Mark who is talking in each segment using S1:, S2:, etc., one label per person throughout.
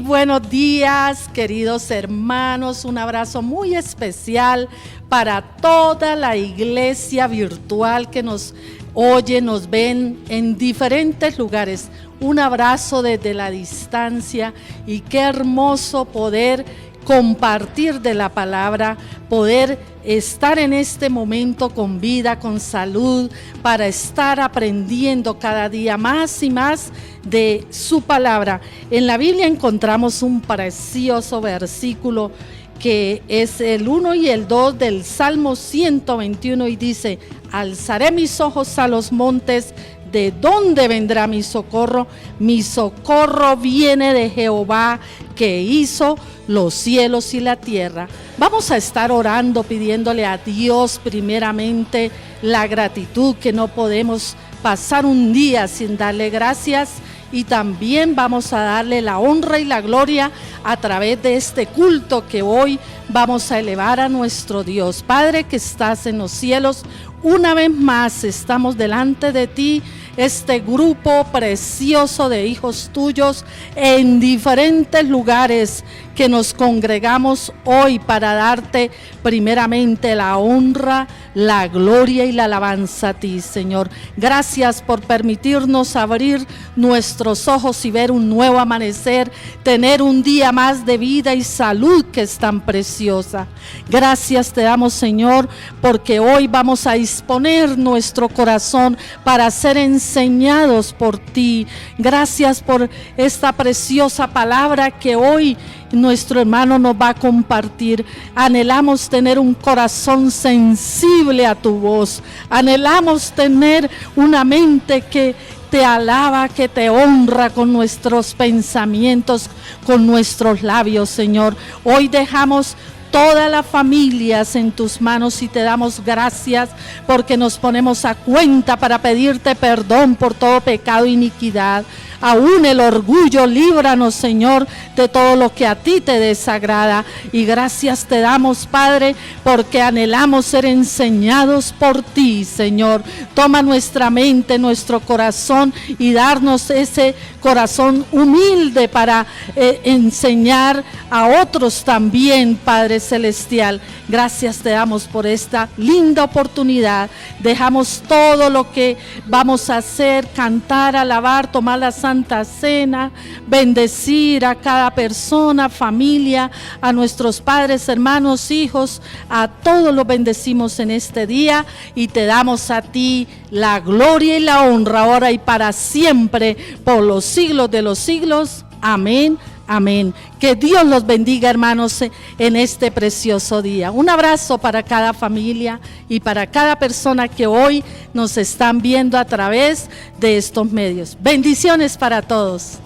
S1: buenos días, queridos hermanos. Un abrazo muy especial para toda la iglesia virtual que nos oye, nos ven en diferentes lugares. Un abrazo desde la distancia y qué hermoso poder compartir de la palabra, poder estar en este momento con vida, con salud, para estar aprendiendo cada día más y más de su palabra. En la Biblia encontramos un precioso versículo que es el 1 y el 2 del Salmo 121 y dice: alzaré mis ojos a los montes, ¿de dónde vendrá mi socorro? Mi socorro viene de Jehová, que hizo los cielos y la tierra. Vamos a estar orando, pidiéndole a Dios primeramente la gratitud, que no podemos pasar un día sin darle gracias, y también vamos a darle la honra y la gloria a través de este culto que hoy vamos a elevar a nuestro Dios. Padre que estás en los cielos, una vez más estamos delante de ti, este grupo precioso de hijos tuyos en diferentes lugares que nos congregamos hoy para darte primeramente la honra, la gloria y la alabanza a ti, Señor. Gracias por permitirnos abrir nuestros ojos y ver un nuevo amanecer, tener un día más de vida y salud que es tan preciosa. Gracias te damos, Señor, porque hoy vamos a disponer nuestro corazón para ser enseñados por ti. Gracias por esta preciosa palabra que hoy nuestro hermano nos va a compartir. Anhelamos tener un corazón sensible a tu voz. Anhelamos tener una mente que te alaba, que te honra con nuestros pensamientos, con nuestros labios, Señor. Hoy dejamos todas las familias en tus manos y te damos gracias porque nos ponemos a cuenta para pedirte perdón por todo pecado e iniquidad. Aún el orgullo, líbranos, Señor, de todo lo que a ti te desagrada. Y gracias te damos, Padre, porque anhelamos ser enseñados por ti, Señor. Toma nuestra mente, nuestro corazón y darnos ese corazón humilde para enseñar a otros también, Padre Celestial. Gracias te damos por esta linda oportunidad. Dejamos todo lo que vamos a hacer, cantar, alabar, tomar la Santa Cena, bendecir a cada persona, familia, a nuestros padres, hermanos, hijos, a todos los bendecimos en este día y te damos a ti la gloria y la honra ahora y para siempre, por los siglos de los siglos. Amén. Amén. Que Dios los bendiga, hermanos, en este precioso día. Un abrazo para cada familia y para cada persona que hoy nos están viendo a través de estos medios. Bendiciones para todos.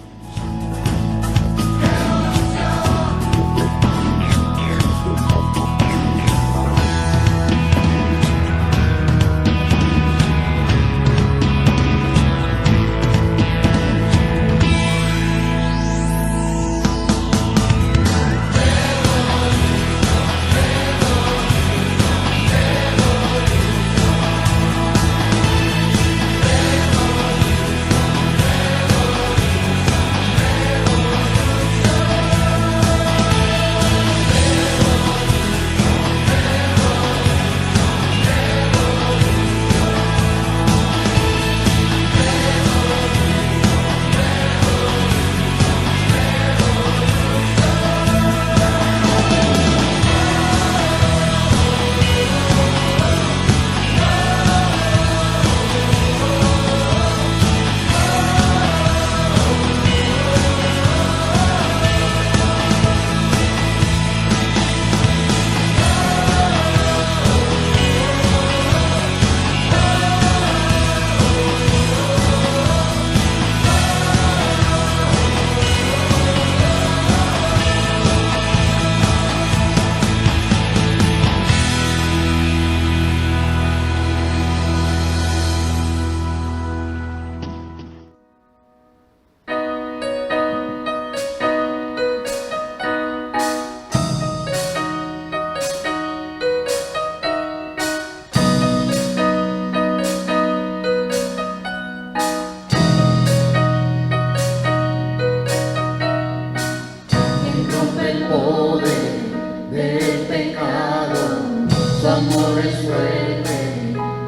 S2: amor es fuerte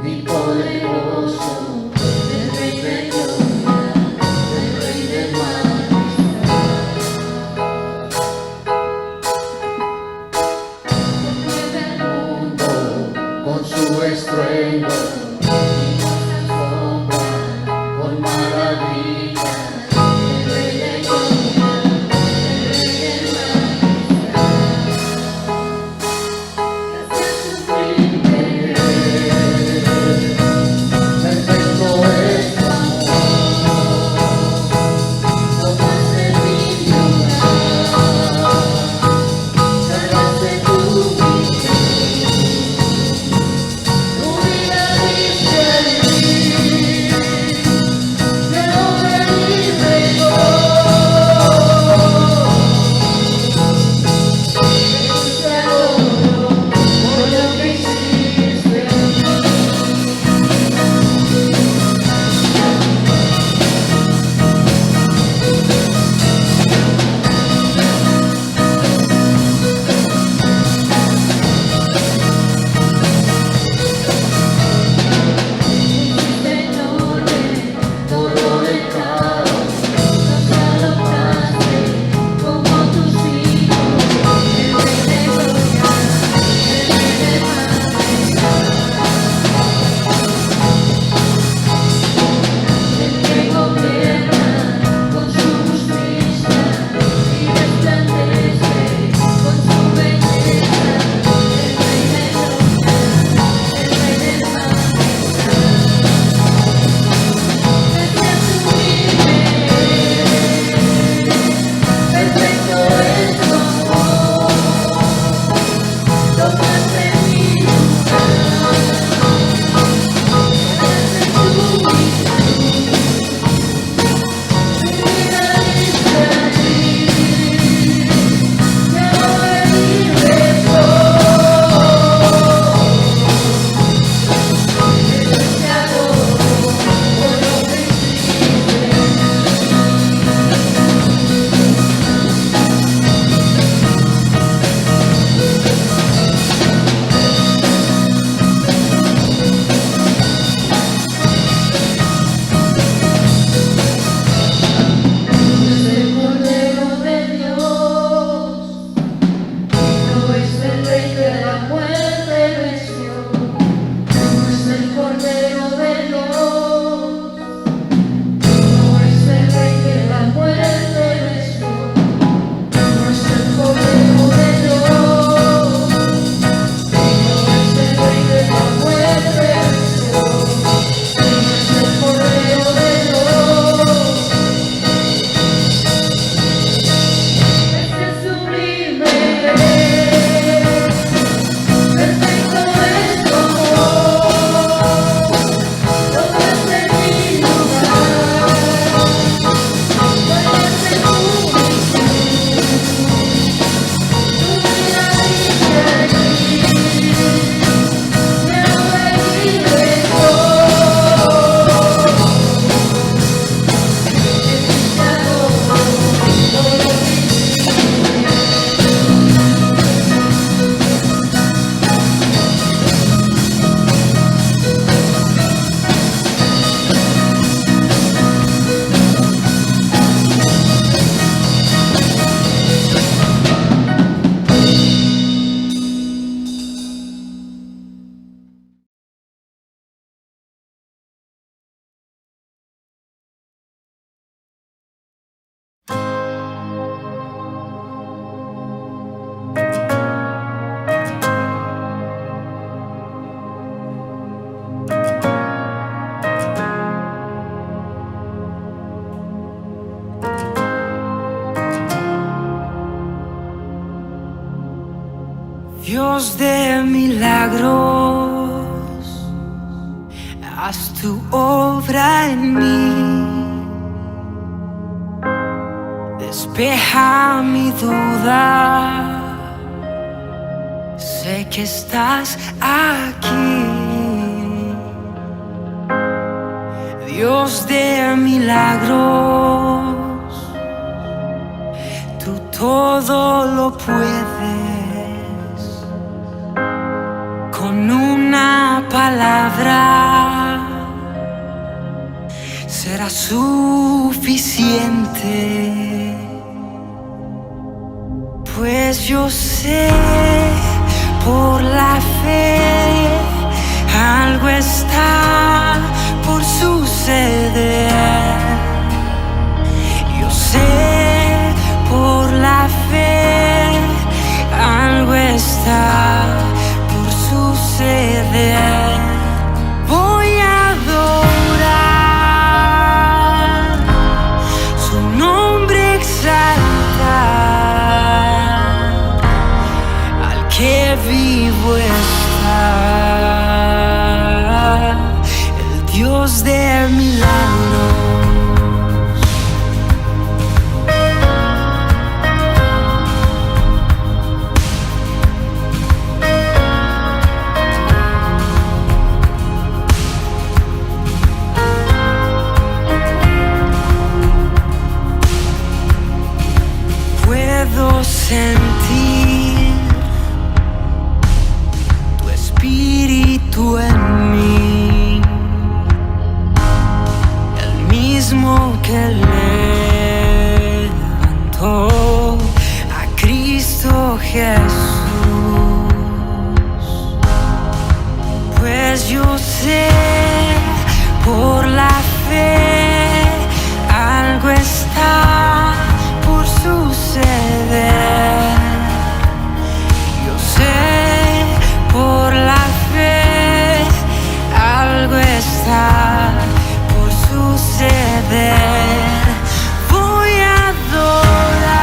S2: y poderoso, el Rey de gloria, el Rey de majestad. Conmueve al mundo con su estruendo y nos asombra con maravillas. El Rey de gloria, el Rey de majestad. Gracias sublime, perfecto es tu amor, no más de mi vida, cargaste tu vida dice allí, que no me libre yo, te adoro por lo que hiciste. Señores, todo el caos, nos adoptaste como tus hijos, el Rey de gloria, el Rey de majestad, el que gobierna con su justicia y resplandece con su belleza, el Rey de gloria, el Rey de majestad. Perfecto es tu amor, tomaste mi lugar, ganaste tu vida dice allí, que ahora libre soy, te adoro por lo que hiciste. Es el Cordero de Dios, no es el Rey de la muerte venció, no es el Cordero de Dios, no es el Rey de la muerte venció, no es el Cordero de Dios, no es el Rey de la muerte venció, no es el Cordero de Dios. Este sublime, perfecto es tu amor, tomaste mi lugar, ganaste tu vida dice allí, que ahora libre soy, te adoro por lo que hiciste.
S3: Dios de milagros, haz tu obra en mí, despeja mi duda, sé que estás aquí. Dios de milagros, tú todo lo puedes. con una palabra será suficiente, pues yo sé por la fe algo está por suceder. Yo sé por la fe algo está por suceder. Voy a adorar su nombre, exaltar al que vivo está, el Dios de milagros. Puedo sentir tu espíritu en mí, el mismo que levantó a Cristo Jesús. Pues yo sé por la fe algo está por suceder. Yo sé por la fe algo está por suceder. Voy a adorar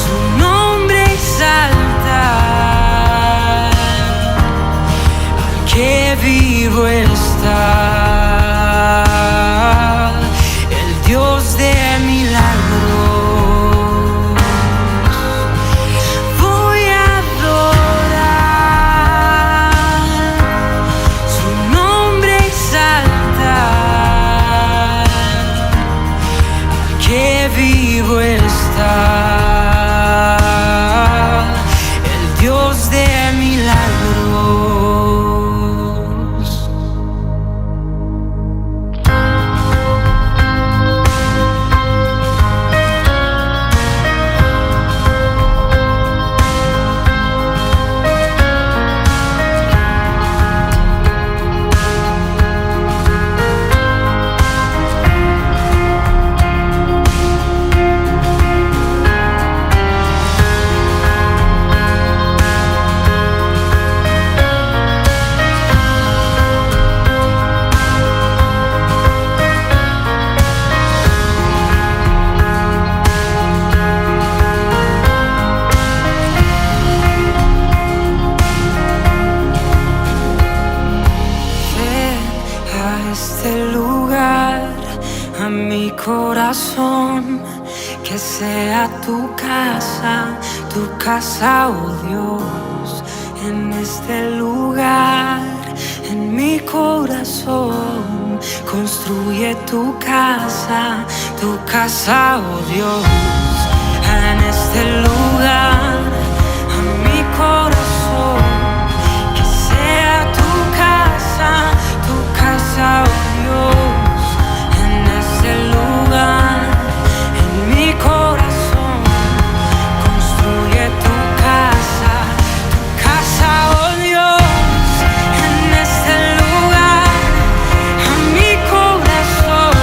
S3: su nombre, exaltar al que vivo está, el Dios de milagros. Voy a adorar su nombre, exaltar al que vivo está, el Dios de milagros. A mi corazón, que sea tu casa, oh Dios, en este lugar, en mi corazón. Construye tu casa, oh Dios, en este lugar, a mi corazón, que sea tu casa, oh Dios. Lugar en mi corazón, construye tu casa, oh Dios, en este lugar, a mi corazón,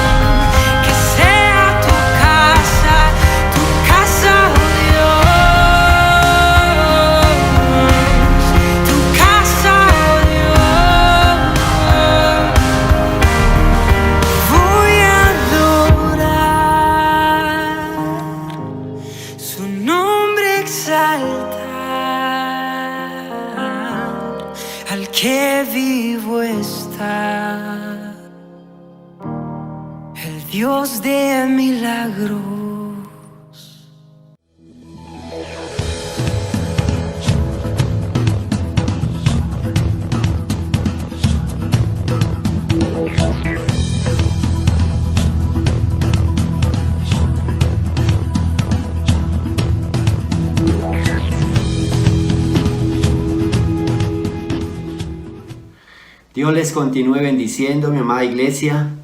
S3: que sea tu casa, oh Dios, tu casa, oh Dios. Voy a su nombre, exaltar al que vivo está, el Dios de milagros.
S4: Dios les continúe bendiciendo, mi amada iglesia.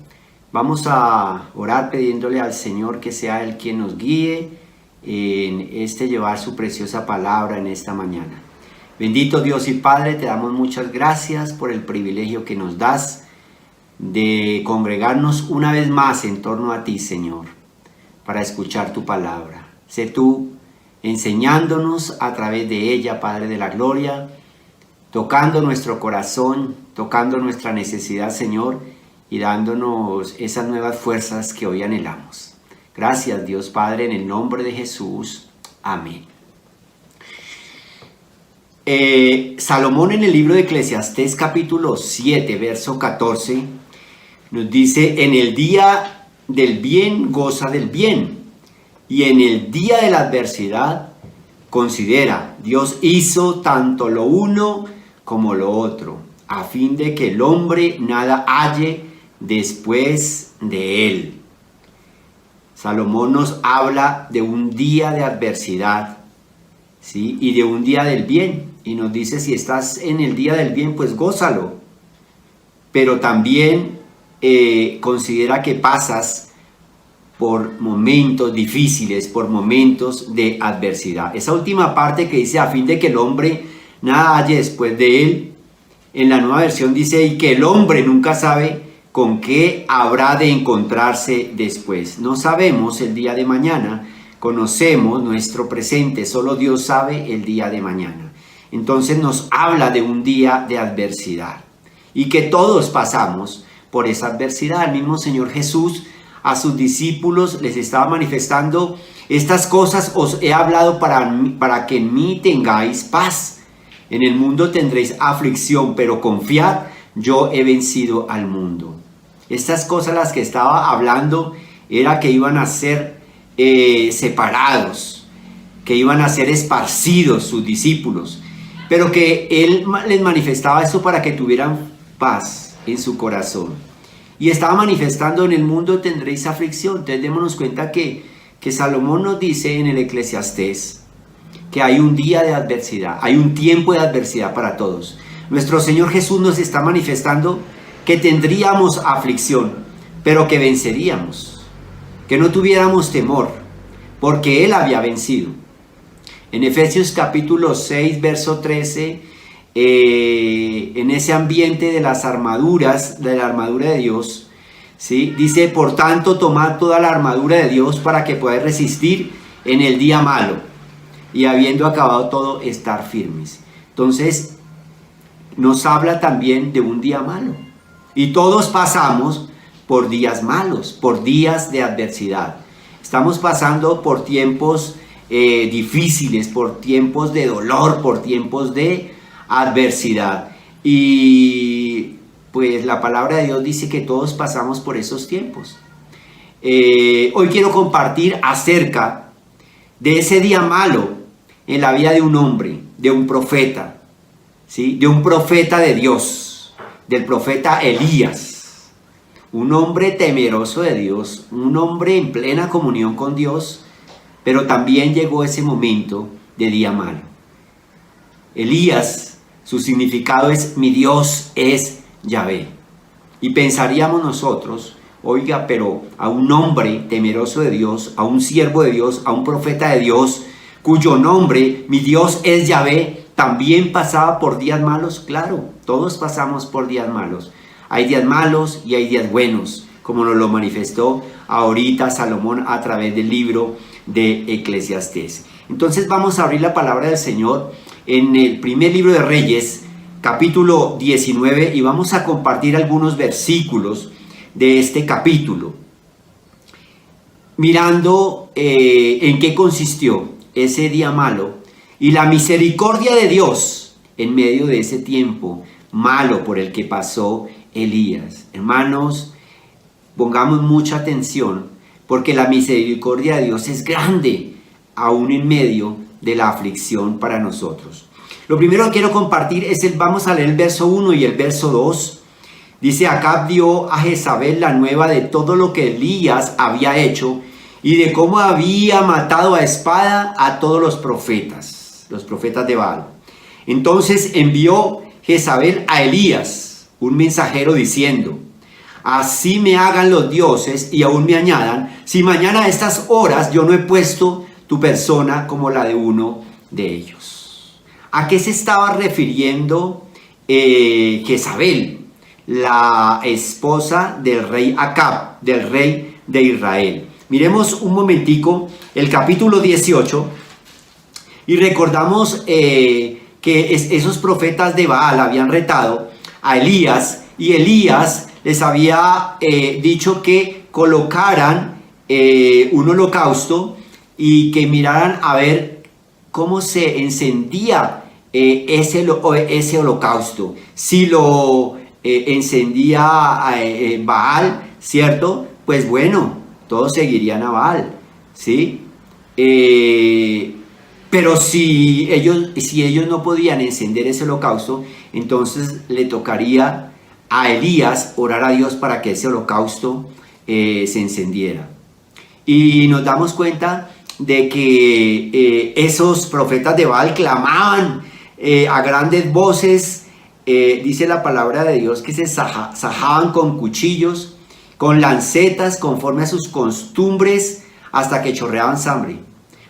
S4: Vamos a orar pidiéndole al Señor que sea Él quien nos guíe en llevar su preciosa palabra en esta mañana. Bendito Dios y Padre, te damos muchas gracias por el privilegio que nos das de congregarnos una vez más en torno a ti, Señor, para escuchar tu palabra. Sé tú enseñándonos a través de ella, Padre de la gloria, tocando nuestro corazón, tocando nuestra necesidad, Señor, y dándonos esas nuevas fuerzas que hoy anhelamos. Gracias, Dios Padre, en el nombre de Jesús. Amén. Salomón en el libro de Eclesiastés capítulo 7, verso 14, nos dice: en el día del bien goza del bien, y en el día de la adversidad considera, Dios hizo tanto lo uno como lo otro, a fin de que el hombre nada halle después de él. Salomón nos habla de un día de adversidad, ¿sí? Y de un día del bien, y nos dice: si estás en el día del bien, pues gózalo, pero también considera que pasas por momentos difíciles, por momentos de adversidad. Esa última parte que dice: a fin de que el hombre nada halle después de él, en la Nueva Versión dice: y que el hombre nunca sabe con qué habrá de encontrarse después. No sabemos el día de mañana, conocemos nuestro presente, solo Dios sabe el día de mañana. Entonces nos habla de un día de adversidad y que todos pasamos por esa adversidad. El mismo Señor Jesús a sus discípulos les estaba manifestando: estas cosas os he hablado para que en mí tengáis paz. En el mundo tendréis aflicción, pero confiad, yo he vencido al mundo. Estas cosas las que estaba hablando era que iban a ser separados, que iban a ser esparcidos sus discípulos, pero que Él les manifestaba esto para que tuvieran paz en su corazón. Y estaba manifestando: en el mundo tendréis aflicción. Entonces démonos cuenta que Salomón nos dice en el Eclesiastés que hay un día de adversidad, hay un tiempo de adversidad para todos. Nuestro Señor Jesús nos está manifestando que tendríamos aflicción, pero que venceríamos, que no tuviéramos temor, porque Él había vencido. En Efesios capítulo 6, verso 13, en ese ambiente de las armaduras, de la armadura de Dios, ¿sí? Dice: por tanto, tomad toda la armadura de Dios para que podáis resistir en el día malo, y habiendo acabado todo, estar firmes. Entonces, nos habla también de un día malo. Y todos pasamos por días malos, por días de adversidad. Estamos pasando por tiempos difíciles, por tiempos de dolor, por tiempos de adversidad. Y pues la palabra de Dios dice que todos pasamos por esos tiempos. Hoy quiero compartir acerca de ese día malo en la vida de un hombre, de un profeta, ¿sí? De un profeta de Dios, del profeta Elías, un hombre temeroso de Dios, un hombre en plena comunión con Dios, pero también llegó ese momento de día malo. Elías, su significado es: mi Dios es Yahvé. Y pensaríamos nosotros: oiga, pero a un hombre temeroso de Dios, a un siervo de Dios, a un profeta de Dios, cuyo nombre, mi Dios es Yahvé, ¿también pasaba por días malos? Claro, todos pasamos por días malos. Hay días malos y hay días buenos, como nos lo manifestó ahorita Salomón a través del libro de Eclesiastés. Entonces vamos a abrir la palabra del Señor en el primer libro de Reyes, capítulo 19, y vamos a compartir algunos versículos de este capítulo, mirando en qué consistió ese día malo y la misericordia de Dios en medio de ese tiempo malo por el que pasó Elías. Hermanos, pongamos mucha atención, porque la misericordia de Dios es grande, aún en medio de la aflicción para nosotros. Lo primero que quiero compartir es vamos a leer el verso 1 y el verso 2. Dice: Acab dio a Jezabel la nueva de todo lo que Elías había hecho y de cómo había matado a espada a todos los profetas de Baal. Entonces envió Jezabel a Elías un mensajero diciendo: así me hagan los dioses y aún me añadan, si mañana a estas horas yo no he puesto tu persona como la de uno de ellos. ¿A qué se estaba refiriendo Jezabel, la esposa del rey Acab, del rey de Israel? Miremos un momentico el capítulo 18 y recordamos que esos profetas de Baal habían retado a Elías, y Elías les había dicho que colocaran un holocausto y que miraran a ver cómo se encendía ese holocausto. Si lo encendía Baal, ¿cierto? Pues bueno, todos seguirían a Baal, ¿sí? Pero si ellos no podían encender ese holocausto, entonces le tocaría a Elías orar a Dios para que ese holocausto se encendiera. Y nos damos cuenta de que esos profetas de Baal clamaban a grandes voces. Dice la palabra de Dios que se sajaban con cuchillos, con lancetas, conforme a sus costumbres, hasta que chorreaban sangre.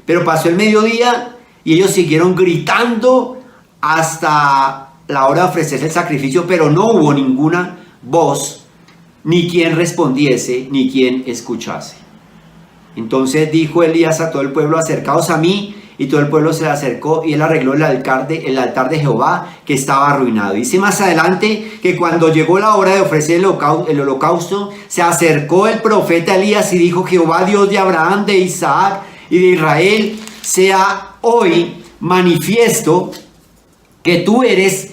S4: Pero pasó el mediodía y ellos siguieron gritando hasta la hora de ofrecerse el sacrificio, pero no hubo ninguna voz, ni quien respondiese, ni quien escuchase. Entonces dijo Elías a todo el pueblo: acercaos a mí. Y todo el pueblo se le acercó, y él arregló el altar de Jehová, que estaba arruinado. Dice más adelante que cuando llegó la hora de ofrecer el holocausto, se acercó el profeta Elías y dijo: Jehová, Dios de Abraham, de Isaac y de Israel, sea hoy manifiesto que tú eres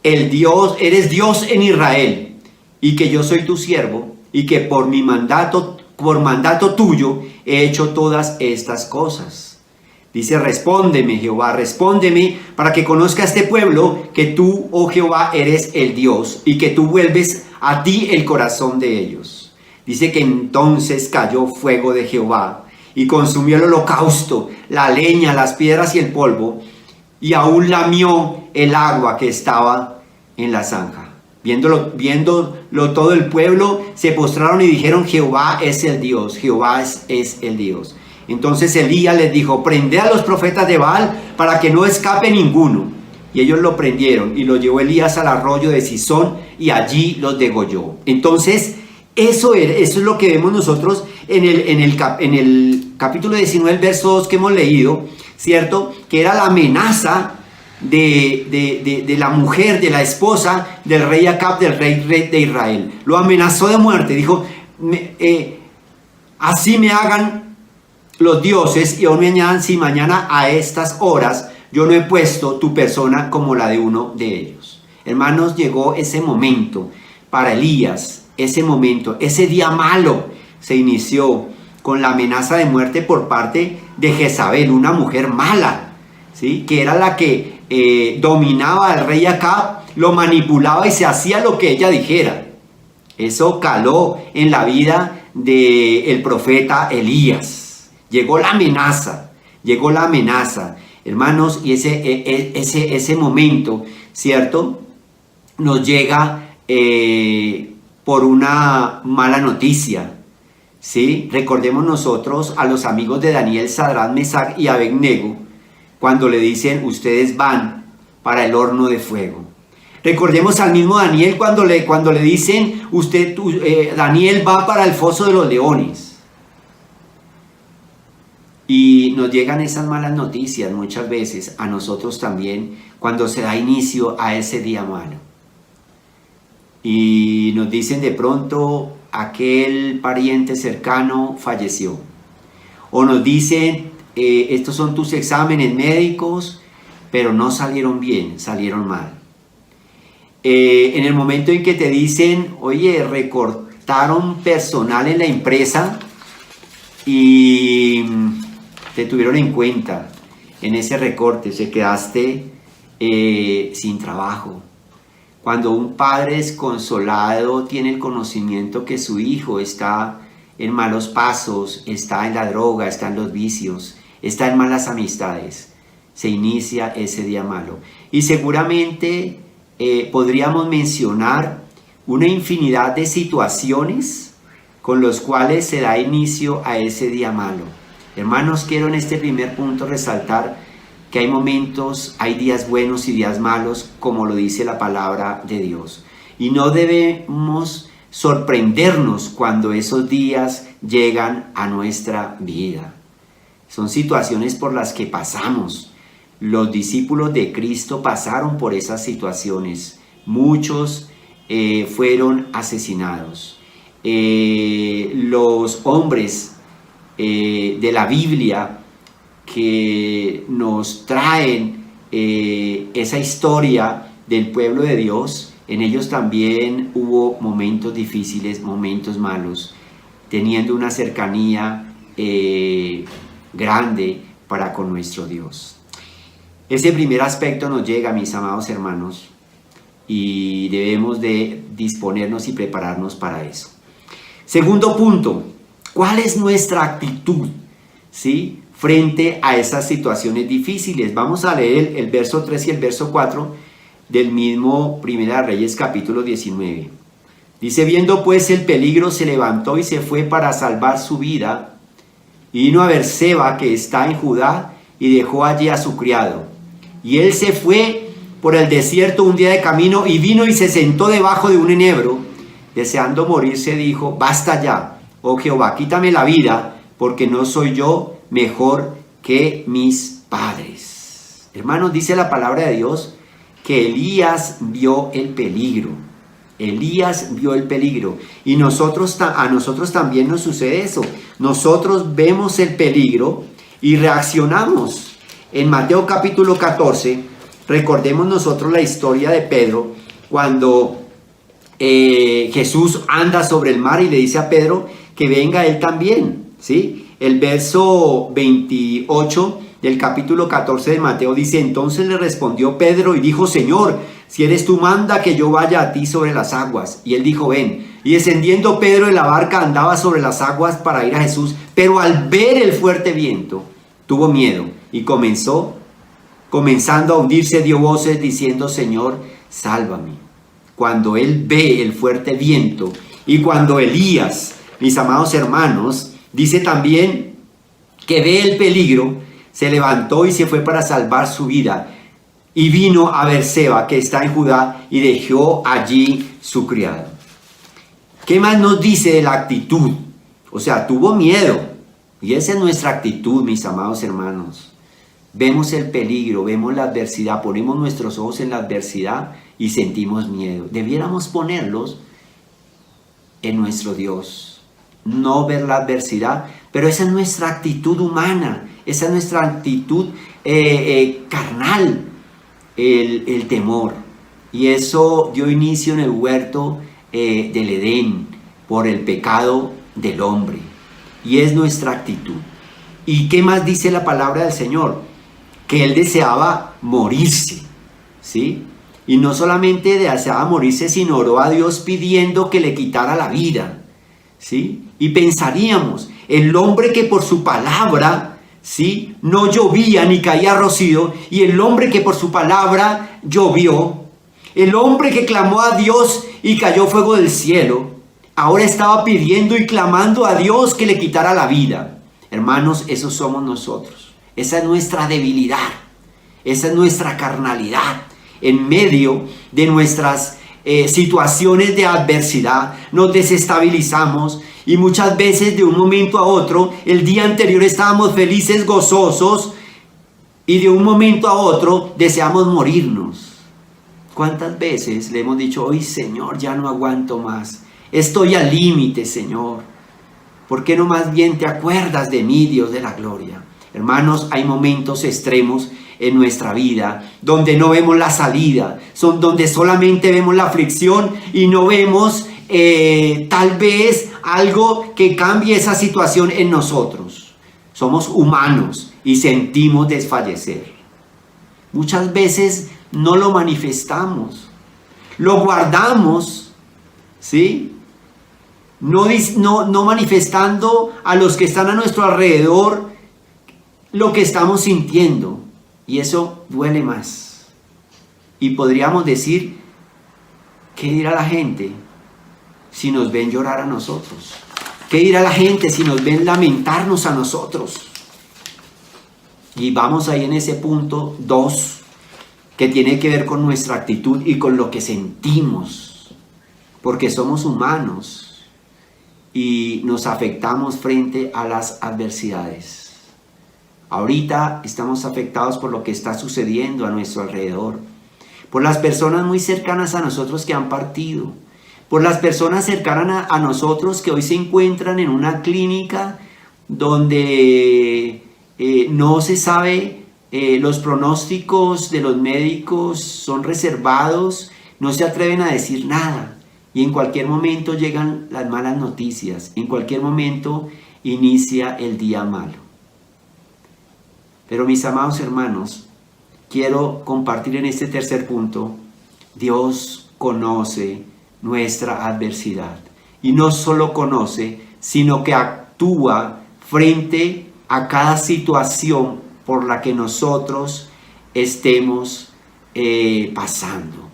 S4: eres Dios en Israel, y que yo soy tu siervo, y que por mandato tuyo he hecho todas estas cosas. Dice: respóndeme, Jehová, respóndeme, para que conozca este pueblo que tú, oh Jehová, eres el Dios, y que tú vuelves a ti el corazón de ellos. Dice que entonces cayó fuego de Jehová y consumió el holocausto, la leña, las piedras y el polvo, y aún lamió el agua que estaba en la zanja. Viéndolo todo el pueblo se postraron y dijeron: Jehová es el Dios, Jehová es el Dios. Entonces Elías les dijo: prended a los profetas de Baal para que no escape ninguno. Y ellos lo prendieron, y lo llevó Elías al arroyo de Sison, y allí los degolló. Entonces eso es lo que vemos nosotros en el capítulo 19, el verso 2 que hemos leído, ¿cierto? Que era la amenaza de la mujer, de la esposa del rey Acab, del rey de Israel. Lo amenazó de muerte. Dijo: así me hagan los dioses y aún me añadan, si mañana a estas horas yo no he puesto tu persona como la de uno de ellos. Hermanos, llegó ese momento para Elías, ese momento, ese día malo se inició con la amenaza de muerte por parte de Jezabel, una mujer mala, ¿sí? Que era la que dominaba al rey Acab, lo manipulaba y se hacía lo que ella dijera. Eso caló en la vida del profeta Elías. Llegó la amenaza, hermanos, y ese momento, ¿cierto? Nos llega por una mala noticia, ¿sí? Recordemos nosotros a los amigos de Daniel, Sadrach, Mesach y Abednego, cuando le dicen: ustedes van para el horno de fuego. Recordemos al mismo Daniel cuando le dicen: Daniel va para el foso de los leones. Y nos llegan esas malas noticias muchas veces a nosotros también cuando se da inicio a ese día malo. Y nos dicen de pronto: aquel pariente cercano falleció. O nos dicen: estos son tus exámenes médicos, pero no salieron bien, salieron mal. En el momento en que te dicen: oye, recortaron personal en la empresa y te tuvieron en cuenta en ese recorte, se quedaste sin trabajo. Cuando un padre desconsolado tiene el conocimiento que su hijo está en malos pasos, está en la droga, está en los vicios, está en malas amistades, se inicia ese día malo. Y seguramente podríamos mencionar una infinidad de situaciones con los cuales se da inicio a ese día malo. Hermanos, quiero en este primer punto resaltar que hay momentos, hay días buenos y días malos, como lo dice la palabra de Dios. Y no debemos sorprendernos cuando esos días llegan a nuestra vida. Son situaciones por las que pasamos. Los discípulos de Cristo pasaron por esas situaciones. Muchos fueron asesinados. Los hombres de la Biblia que nos traen esa historia del pueblo de Dios, en ellos también hubo momentos difíciles, momentos malos, teniendo una cercanía grande para con nuestro Dios. Ese primer aspecto nos llega, mis amados hermanos, y debemos de disponernos y prepararnos para eso. Segundo punto, ¿cuál es nuestra actitud, ¿sí?, frente a esas situaciones difíciles? Vamos a leer el verso 3 y el verso 4 del mismo Primera Reyes capítulo 19. Dice: viendo pues el peligro, se levantó y se fue para salvar su vida, y vino a Berseba, que está en Judá, y dejó allí a su criado. Y él se fue por el desierto un día de camino, y vino y se sentó debajo de un enebro. Deseando morirse, dijo: basta ya, oh Jehová, quítame la vida, porque no soy yo mejor que mis padres. Hermanos, dice la palabra de Dios que Elías vio el peligro. Elías vio el peligro. Y a nosotros también nos sucede eso. Nosotros vemos el peligro y reaccionamos. En Mateo capítulo 14, recordemos nosotros la historia de Pedro, cuando Jesús anda sobre el mar y le dice a Pedro que venga él también, ¿sí? El verso 28 del capítulo 14 de Mateo dice: entonces le respondió Pedro y dijo: Señor, si eres tú, manda que yo vaya a ti sobre las aguas. Y él dijo: ven. Y descendiendo Pedro de la barca, andaba sobre las aguas para ir a Jesús, pero al ver el fuerte viento tuvo miedo y comenzando a hundirse, dio voces diciendo: Señor, sálvame. Cuando él ve el fuerte viento, y cuando Elías, mis amados hermanos, dice también que ve el peligro, se levantó y se fue para salvar su vida, y vino a Berseba, que está en Judá, y dejó allí su criado. ¿Qué más nos dice de la actitud? O sea, tuvo miedo, y esa es nuestra actitud, mis amados hermanos. Vemos el peligro, vemos la adversidad, ponemos nuestros ojos en la adversidad y sentimos miedo. Debiéramos ponerlos en nuestro Dios, no ver la adversidad, pero esa es nuestra actitud humana, esa es nuestra actitud carnal, el temor. Y eso dio inicio en el huerto del Edén por el pecado del hombre, y es nuestra actitud. ¿Y qué más dice la palabra del Señor? Que él deseaba morirse, ¿sí? Y no solamente deseaba morirse, sino oró a Dios pidiendo que le quitara la vida, ¿sí? Y pensaríamos, el hombre que por su palabra, ¿sí?, no llovía ni caía rocío, y el hombre que por su palabra llovió, el hombre que clamó a Dios y cayó fuego del cielo, ahora estaba pidiendo y clamando a Dios que le quitara la vida. Hermanos, esos somos nosotros. Esa es nuestra debilidad, esa es nuestra carnalidad. En medio de nuestras situaciones de adversidad, nos desestabilizamos, y muchas veces de un momento a otro, el día anterior estábamos felices, gozosos, y de un momento a otro deseamos morirnos. ¿Cuántas veces le hemos dicho: hoy, Señor, ya no aguanto más, estoy al límite, Señor? ¿Por qué no más bien te acuerdas de mí, Dios de la gloria? Hermanos, hay momentos extremos en nuestra vida donde no vemos la salida, donde solamente vemos la aflicción y no vemos tal vez algo que cambie esa situación en nosotros. Somos humanos y sentimos desfallecer. Muchas veces no lo manifestamos, lo guardamos, ¿sí? No manifestando a los que están a nuestro alrededor lo que estamos sintiendo, y eso duele más. Y podríamos decir: ¿qué dirá la gente? si nos ven llorar a nosotros? ¿Qué dirá la gente si nos ven lamentarnos a nosotros? Y vamos ahí en ese punto 2, que tiene que ver con nuestra actitud y con lo que sentimos, porque somos humanos y nos afectamos frente a las adversidades. Ahorita estamos afectados por lo que está sucediendo a nuestro alrededor, por las personas muy cercanas a nosotros que han partido, por las personas cercanas a nosotros que hoy se encuentran en una clínica donde no se sabe, los pronósticos de los médicos son reservados, no se atreven a decir nada y en cualquier momento llegan las malas noticias, en cualquier momento inicia el día malo. Pero mis amados hermanos, quiero compartir en este tercer punto: Dios conoce nuestra adversidad y no solo conoce, sino que actúa frente a cada situación por la que nosotros estemos pasando.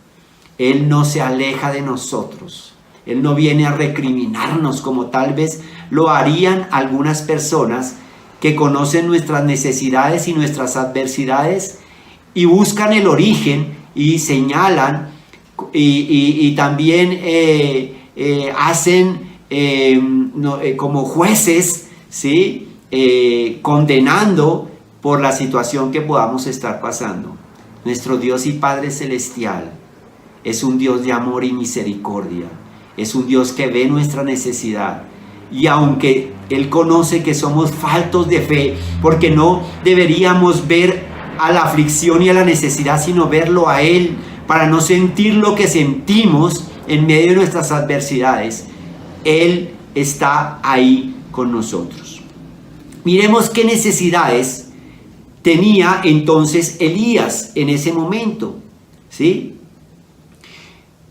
S4: Él no se aleja de nosotros. Él no viene a recriminarnos como tal vez lo harían algunas personas que conocen nuestras necesidades y nuestras adversidades y buscan el origen y señalan y también hacen como jueces, ¿sí? Condenando por la situación que podamos estar pasando. Nuestro Dios y Padre Celestial es un Dios de amor y misericordia. Es un Dios que ve nuestra necesidad. Y aunque Él conoce que somos faltos de fe, porque no deberíamos ver a la aflicción y a la necesidad, sino verlo a Él, para no sentir lo que sentimos en medio de nuestras adversidades, Él está ahí con nosotros. Miremos qué necesidades tenía entonces Elías en ese momento, ¿sí?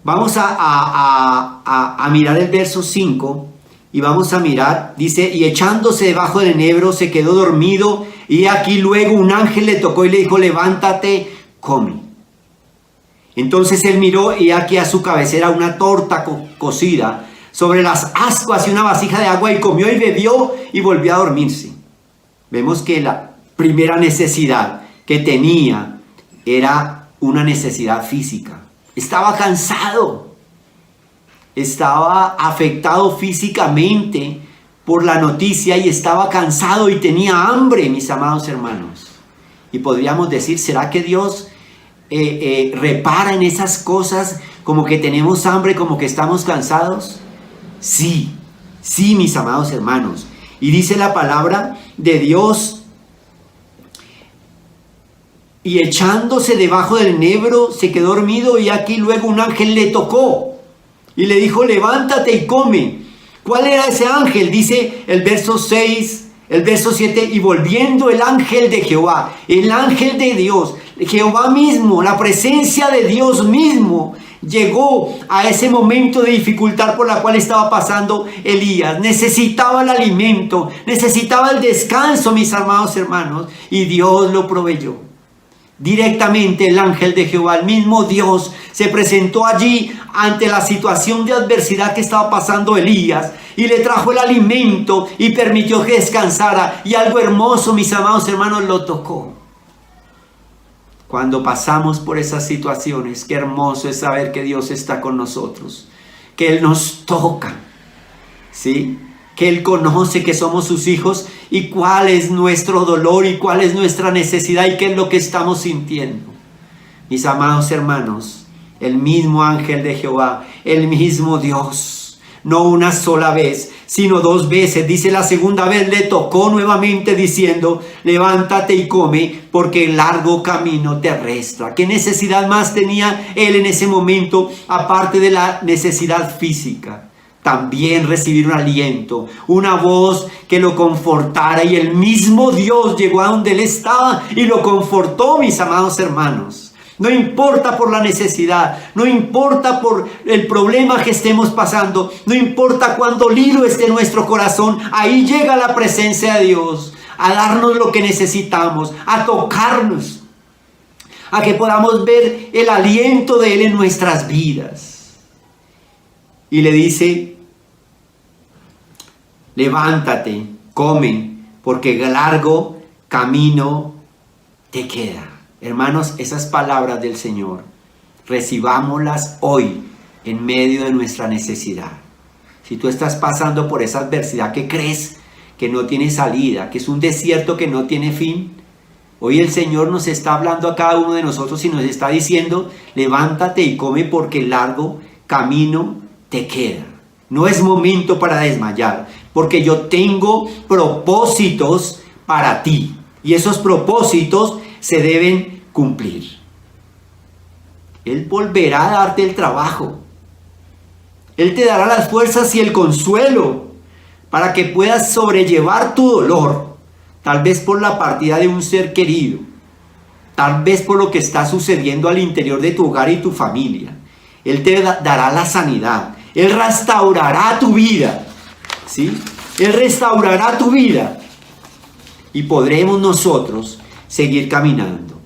S4: Vamos a mirar el verso 5 y vamos a mirar, dice: y echándose debajo del enebro se quedó dormido, y aquí luego un ángel le tocó y le dijo: levántate, come. Entonces él miró y aquí a su cabecera una torta cocida sobre las ascuas y una vasija de agua, y comió y bebió y volvió a dormirse. Vemos que la primera necesidad que tenía era una necesidad física. Estaba cansado, estaba afectado físicamente por la noticia y estaba cansado y tenía hambre, mis amados hermanos. Y podríamos decir, ¿será que Dios repara en esas cosas, como que tenemos hambre, como que estamos cansados? Sí, sí, mis amados hermanos. Y dice la palabra de Dios: y echándose debajo del enebro se quedó dormido, y aquí luego un ángel le tocó y le dijo: levántate y come. ¿Cuál era ese ángel? Dice el verso 6, el verso 7: y volviendo el ángel de Jehová, el ángel de Dios, Jehová mismo, la presencia de Dios mismo, llegó a ese momento de dificultad por la cual estaba pasando Elías. Necesitaba el alimento, necesitaba el descanso, mis amados hermanos, y Dios lo proveyó. Directamente el ángel de Jehová, el mismo Dios, se presentó allí ante la situación de adversidad que estaba pasando Elías, y le trajo el alimento y permitió que descansara. Y algo hermoso, mis amados hermanos, lo tocó. Cuando pasamos por esas situaciones, qué hermoso es saber que Dios está con nosotros, que Él nos toca, ¿sí? Que Él conoce que somos sus hijos y cuál es nuestro dolor y cuál es nuestra necesidad y qué es lo que estamos sintiendo. Mis amados hermanos, el mismo ángel de Jehová, el mismo Dios, no una sola vez, sino 2 veces. Dice, la segunda vez le tocó nuevamente diciendo: levántate y come, porque el largo camino te arrastra. ¿Qué necesidad más tenía él en ese momento, aparte de la necesidad física? También recibir un aliento, una voz que lo confortara, y el mismo Dios llegó a donde él estaba y lo confortó, mis amados hermanos. No importa por la necesidad, no importa por el problema que estemos pasando, no importa cuán dolido esté nuestro corazón, ahí llega la presencia de Dios a darnos lo que necesitamos, a tocarnos, a que podamos ver el aliento de Él en nuestras vidas. Y le dice: levántate, come, porque largo camino te queda. Hermanos, esas palabras del Señor, recibámoslas hoy en medio de nuestra necesidad. Si tú estás pasando por esa adversidad que crees que no tiene salida, que es un desierto que no tiene fin, hoy el Señor nos está hablando a cada uno de nosotros y nos está diciendo, levántate y come porque largo camino te queda. No es momento para desmayar, porque yo tengo propósitos para ti y esos propósitos se deben cumplir. Él volverá a darte el trabajo. Él te dará las fuerzas y el consuelo para que puedas sobrellevar tu dolor, tal vez por la partida de un ser querido, tal vez por lo que está sucediendo al interior de tu hogar y tu familia. Él te dará la sanidad. Él restaurará tu vida, ¿sí? Él restaurará tu vida y podremos nosotros seguir caminando.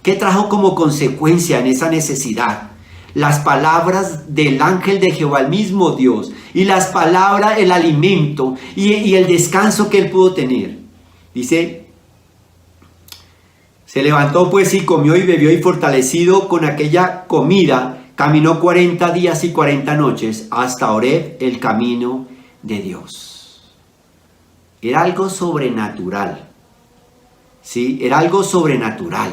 S4: ¿Qué trajo como consecuencia en esa necesidad? Las palabras del ángel de Jehová, el mismo Dios, y las palabras, el alimento y el descanso que él pudo tener. Dice, se levantó pues y comió y bebió y fortalecido con aquella comida, caminó 40 días y 40 noches hasta Horeb, el camino de Dios. Era algo sobrenatural, ¿sí? Era algo sobrenatural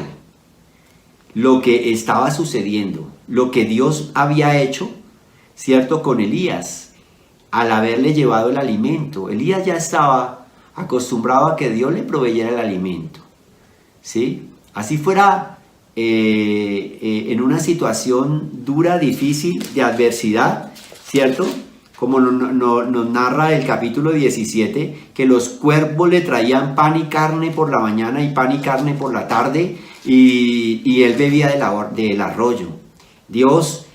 S4: lo que estaba sucediendo, lo que Dios había hecho, ¿cierto? Con Elías, al haberle llevado el alimento. Elías ya estaba acostumbrado a que Dios le proveyera el alimento, ¿sí? Así fuera en una situación dura, difícil, de adversidad, ¿cierto? Como nos narra el capítulo 17, que los cuervos le traían pan y carne por la mañana y pan y carne por la tarde, y él bebía del arroyo. Dios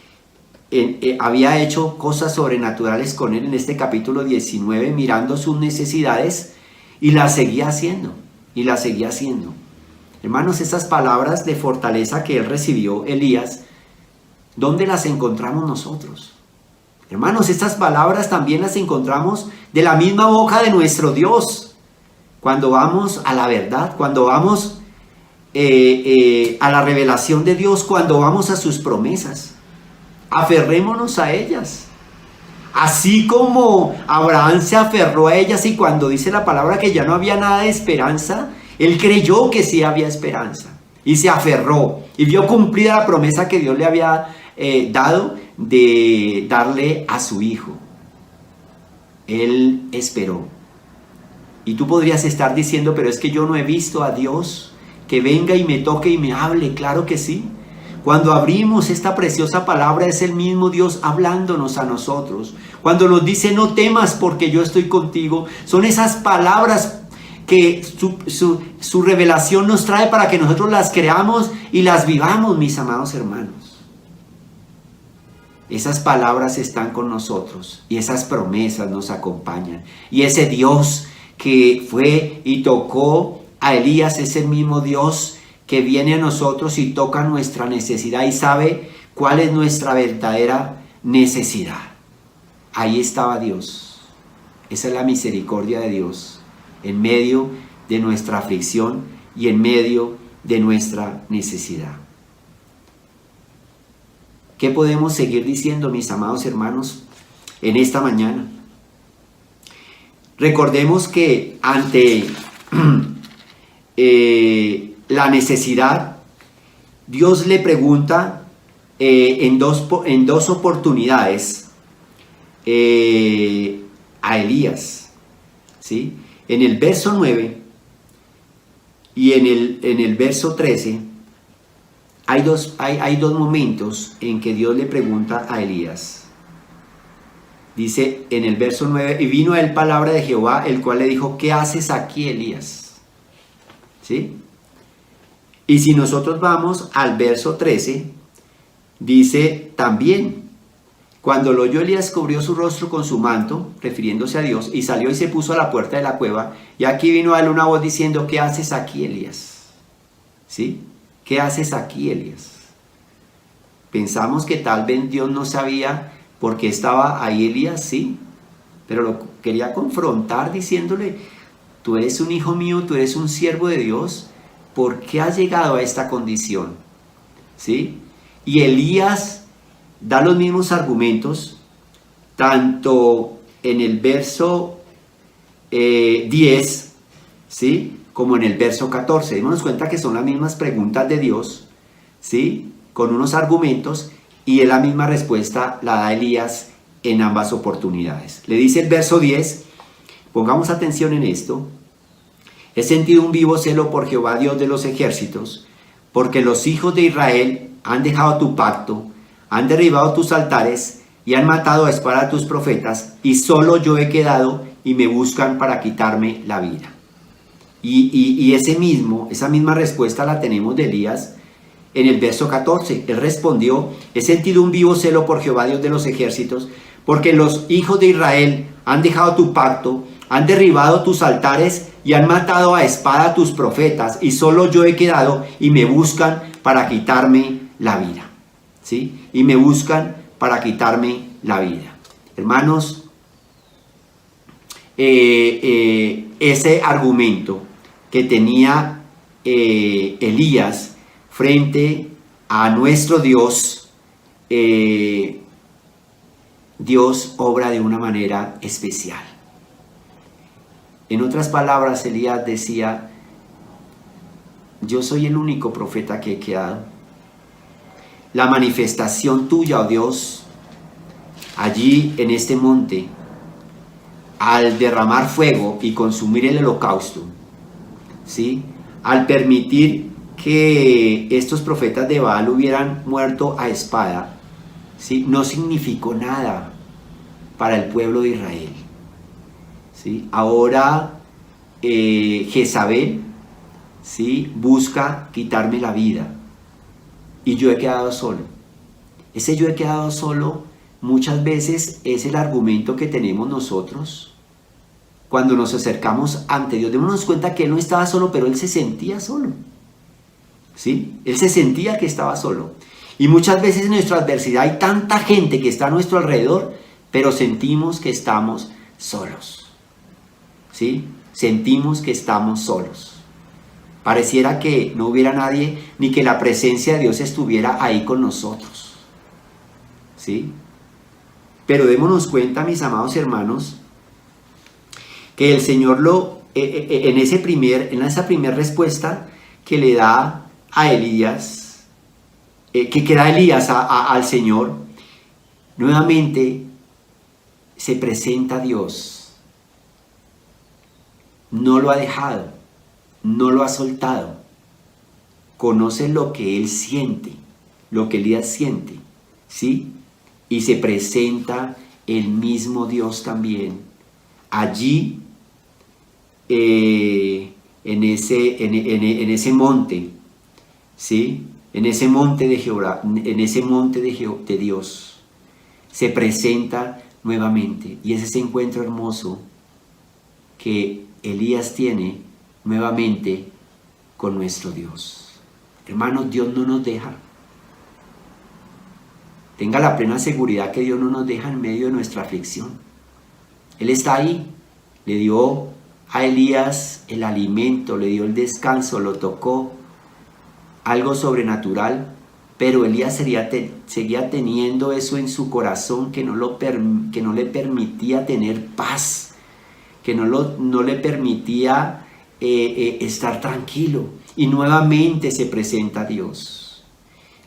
S4: había hecho cosas sobrenaturales con él en este capítulo 19, mirando sus necesidades, y las seguía haciendo, Hermanos, esas palabras de fortaleza que él recibió, Elías, ¿dónde las encontramos nosotros? Hermanos, estas palabras también las encontramos de la misma boca de nuestro Dios. Cuando vamos a la verdad, cuando vamos a la revelación de Dios, cuando vamos a sus promesas, aferrémonos a ellas. Así como Abraham se aferró a ellas, y cuando dice la palabra que ya no había nada de esperanza, él creyó que sí había esperanza y se aferró y vio cumplida la promesa que Dios le había dado de darle a su hijo. Él esperó. Y tú podrías estar diciendo, pero es que yo no he visto a Dios que venga y me toque y me hable. Claro que sí. Cuando abrimos esta preciosa palabra, es el mismo Dios hablándonos a nosotros. Cuando nos dice, no temas porque yo estoy contigo, son esas palabras que su revelación nos trae para que nosotros las creamos y las vivamos, mis amados hermanos. Esas palabras están con nosotros y esas promesas nos acompañan. Y ese Dios que fue y tocó a Elías es el mismo Dios que viene a nosotros y toca nuestra necesidad y sabe cuál es nuestra verdadera necesidad. Ahí estaba Dios. Esa es la misericordia de Dios en medio de nuestra aflicción y en medio de nuestra necesidad. ¿Qué podemos seguir diciendo, mis amados hermanos, en esta mañana? Recordemos que ante la necesidad, Dios le pregunta en dos oportunidades a Elías, ¿sí? En el verso 9 y en el verso 13 hay dos momentos en que Dios le pregunta a Elías. Dice en el verso 9, y vino a él palabra de Jehová, el cual le dijo, ¿qué haces aquí, Elías? ¿Sí? Y si nosotros vamos al verso 13, dice también, cuando lo oyó Elías cubrió su rostro con su manto, refiriéndose a Dios, y salió y se puso a la puerta de la cueva, y aquí vino a él una voz diciendo, ¿qué haces aquí, Elías? ¿Sí? ¿Qué haces aquí, Elías? Pensamos que tal vez Dios no sabía por qué estaba ahí Elías, sí, pero lo quería confrontar diciéndole, tú eres un hijo mío, tú eres un siervo de Dios, ¿por qué has llegado a esta condición? ¿Sí? Y Elías da los mismos argumentos, tanto en el verso 10, ¿sí?, como en el verso 14. Démonos cuenta que son las mismas preguntas de Dios, ¿sí?, con unos argumentos, y es la misma respuesta la da Elías en ambas oportunidades. Le dice el verso 10, pongamos atención en esto: he sentido un vivo celo por Jehová Dios de los ejércitos, porque los hijos de Israel han dejado tu pacto, han derribado tus altares y han matado a espada a tus profetas, y solo yo he quedado y me buscan para quitarme la vida. Y esa misma respuesta la tenemos de Elías en el verso 14. Él respondió: he sentido un vivo celo por Jehová Dios de los ejércitos, porque los hijos de Israel han dejado tu pacto, han derribado tus altares y han matado a espada a tus profetas, y solo yo he quedado y me buscan para quitarme la vida. ¿Sí? Y me buscan para quitarme la vida. Hermanos, ese argumento que tenía Elías frente a nuestro Dios, Dios obra de una manera especial. En otras palabras, Elías decía: yo soy el único profeta que he quedado. La manifestación tuya, oh Dios, allí en este monte, al derramar fuego y consumir el holocausto, ¿sí?, al permitir que estos profetas de Baal hubieran muerto a espada, ¿sí?, no significó nada para el pueblo de Israel. ¿Sí? Ahora Jezabel, ¿sí?, busca quitarme la vida, y yo he quedado solo. Ese yo he quedado solo muchas veces es el argumento que tenemos nosotros cuando nos acercamos ante Dios. Démonos cuenta que él no estaba solo, pero él se sentía solo. ¿Sí? Él se sentía que estaba solo. Y muchas veces en nuestra adversidad hay tanta gente que está a nuestro alrededor, pero sentimos que estamos solos. ¿Sí? Sentimos que estamos solos. Pareciera que no hubiera nadie, ni que la presencia de Dios estuviera ahí con nosotros. ¿Sí? Pero démonos cuenta, mis amados hermanos, que el Señor en esa primera respuesta que le da a Elías, que da Elías al Señor, nuevamente se presenta Dios. No lo ha dejado, no lo ha soltado. Conoce lo que él siente, lo que Elías siente, ¿sí? Y se presenta el mismo Dios también allí, en ese monte, ¿sí? En ese monte de Jehová, en ese monte de Dios, se presenta nuevamente. Y es ese encuentro hermoso que Elías tiene nuevamente con nuestro Dios. Hermanos, Dios no nos deja. Tenga la plena seguridad que Dios no nos deja en medio de nuestra aflicción. Él está ahí. Le dio a Elías el alimento, le dio el descanso, lo tocó, algo sobrenatural, pero Elías seguía teniendo eso en su corazón que no le permitía tener paz, que no le permitía estar tranquilo. Y nuevamente se presenta Dios.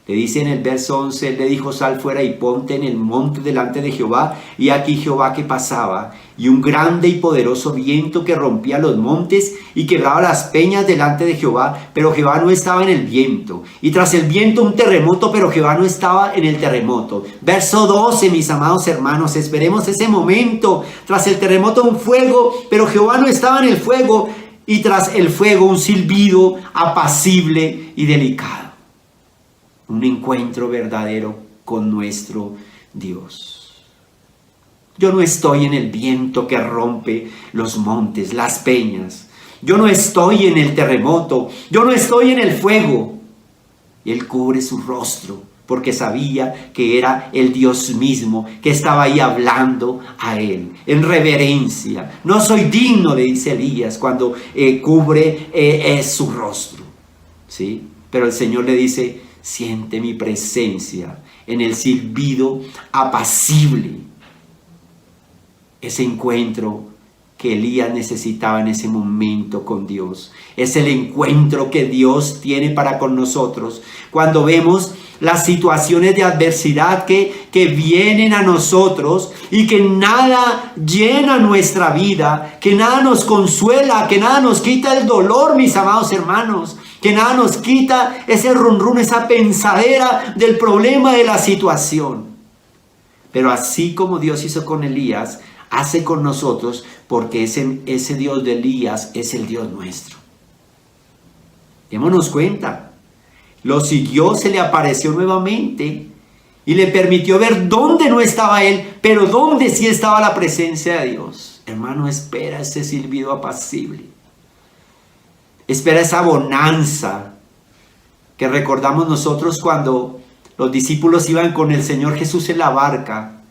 S4: Le dice en el verso 11, él le dijo: sal fuera y ponte en el monte delante de Jehová. Y aquí Jehová que pasaba, y un grande y poderoso viento que rompía los montes y quebraba las peñas delante de Jehová, pero Jehová no estaba en el viento. Y tras el viento un terremoto, pero Jehová no estaba en el terremoto. Verso 12, mis amados hermanos, esperemos ese momento. Tras el terremoto un fuego, pero Jehová no estaba en el fuego. Y tras el fuego un silbido apacible y delicado. Un encuentro verdadero con nuestro Dios. Yo no estoy en el viento que rompe los montes, las peñas. Yo no estoy en el terremoto. Yo no estoy en el fuego. Y él cubre su rostro porque sabía que era el Dios mismo que estaba ahí hablando a él en reverencia. No soy digno, le dice Elías cuando cubre su rostro, ¿sí? Pero el Señor le dice, siente mi presencia en el silbido apacible. Ese encuentro que Elías necesitaba en ese momento con Dios. Es el encuentro que Dios tiene para con nosotros. Cuando vemos las situaciones de adversidad que vienen a nosotros y que nada llena nuestra vida, que nada nos consuela, que nada nos quita el dolor, mis amados hermanos, que nada nos quita ese run, esa pensadera del problema de la situación. Pero así como Dios hizo con Elías, hace con nosotros, porque ese Dios de Elías es el Dios nuestro. Démonos cuenta. Lo siguió, se le apareció nuevamente y le permitió ver dónde no estaba él, pero dónde sí estaba la presencia de Dios. Hermano, espera ese silbido apacible. Espera esa bonanza que recordamos nosotros cuando los discípulos iban con el Señor Jesús en la barca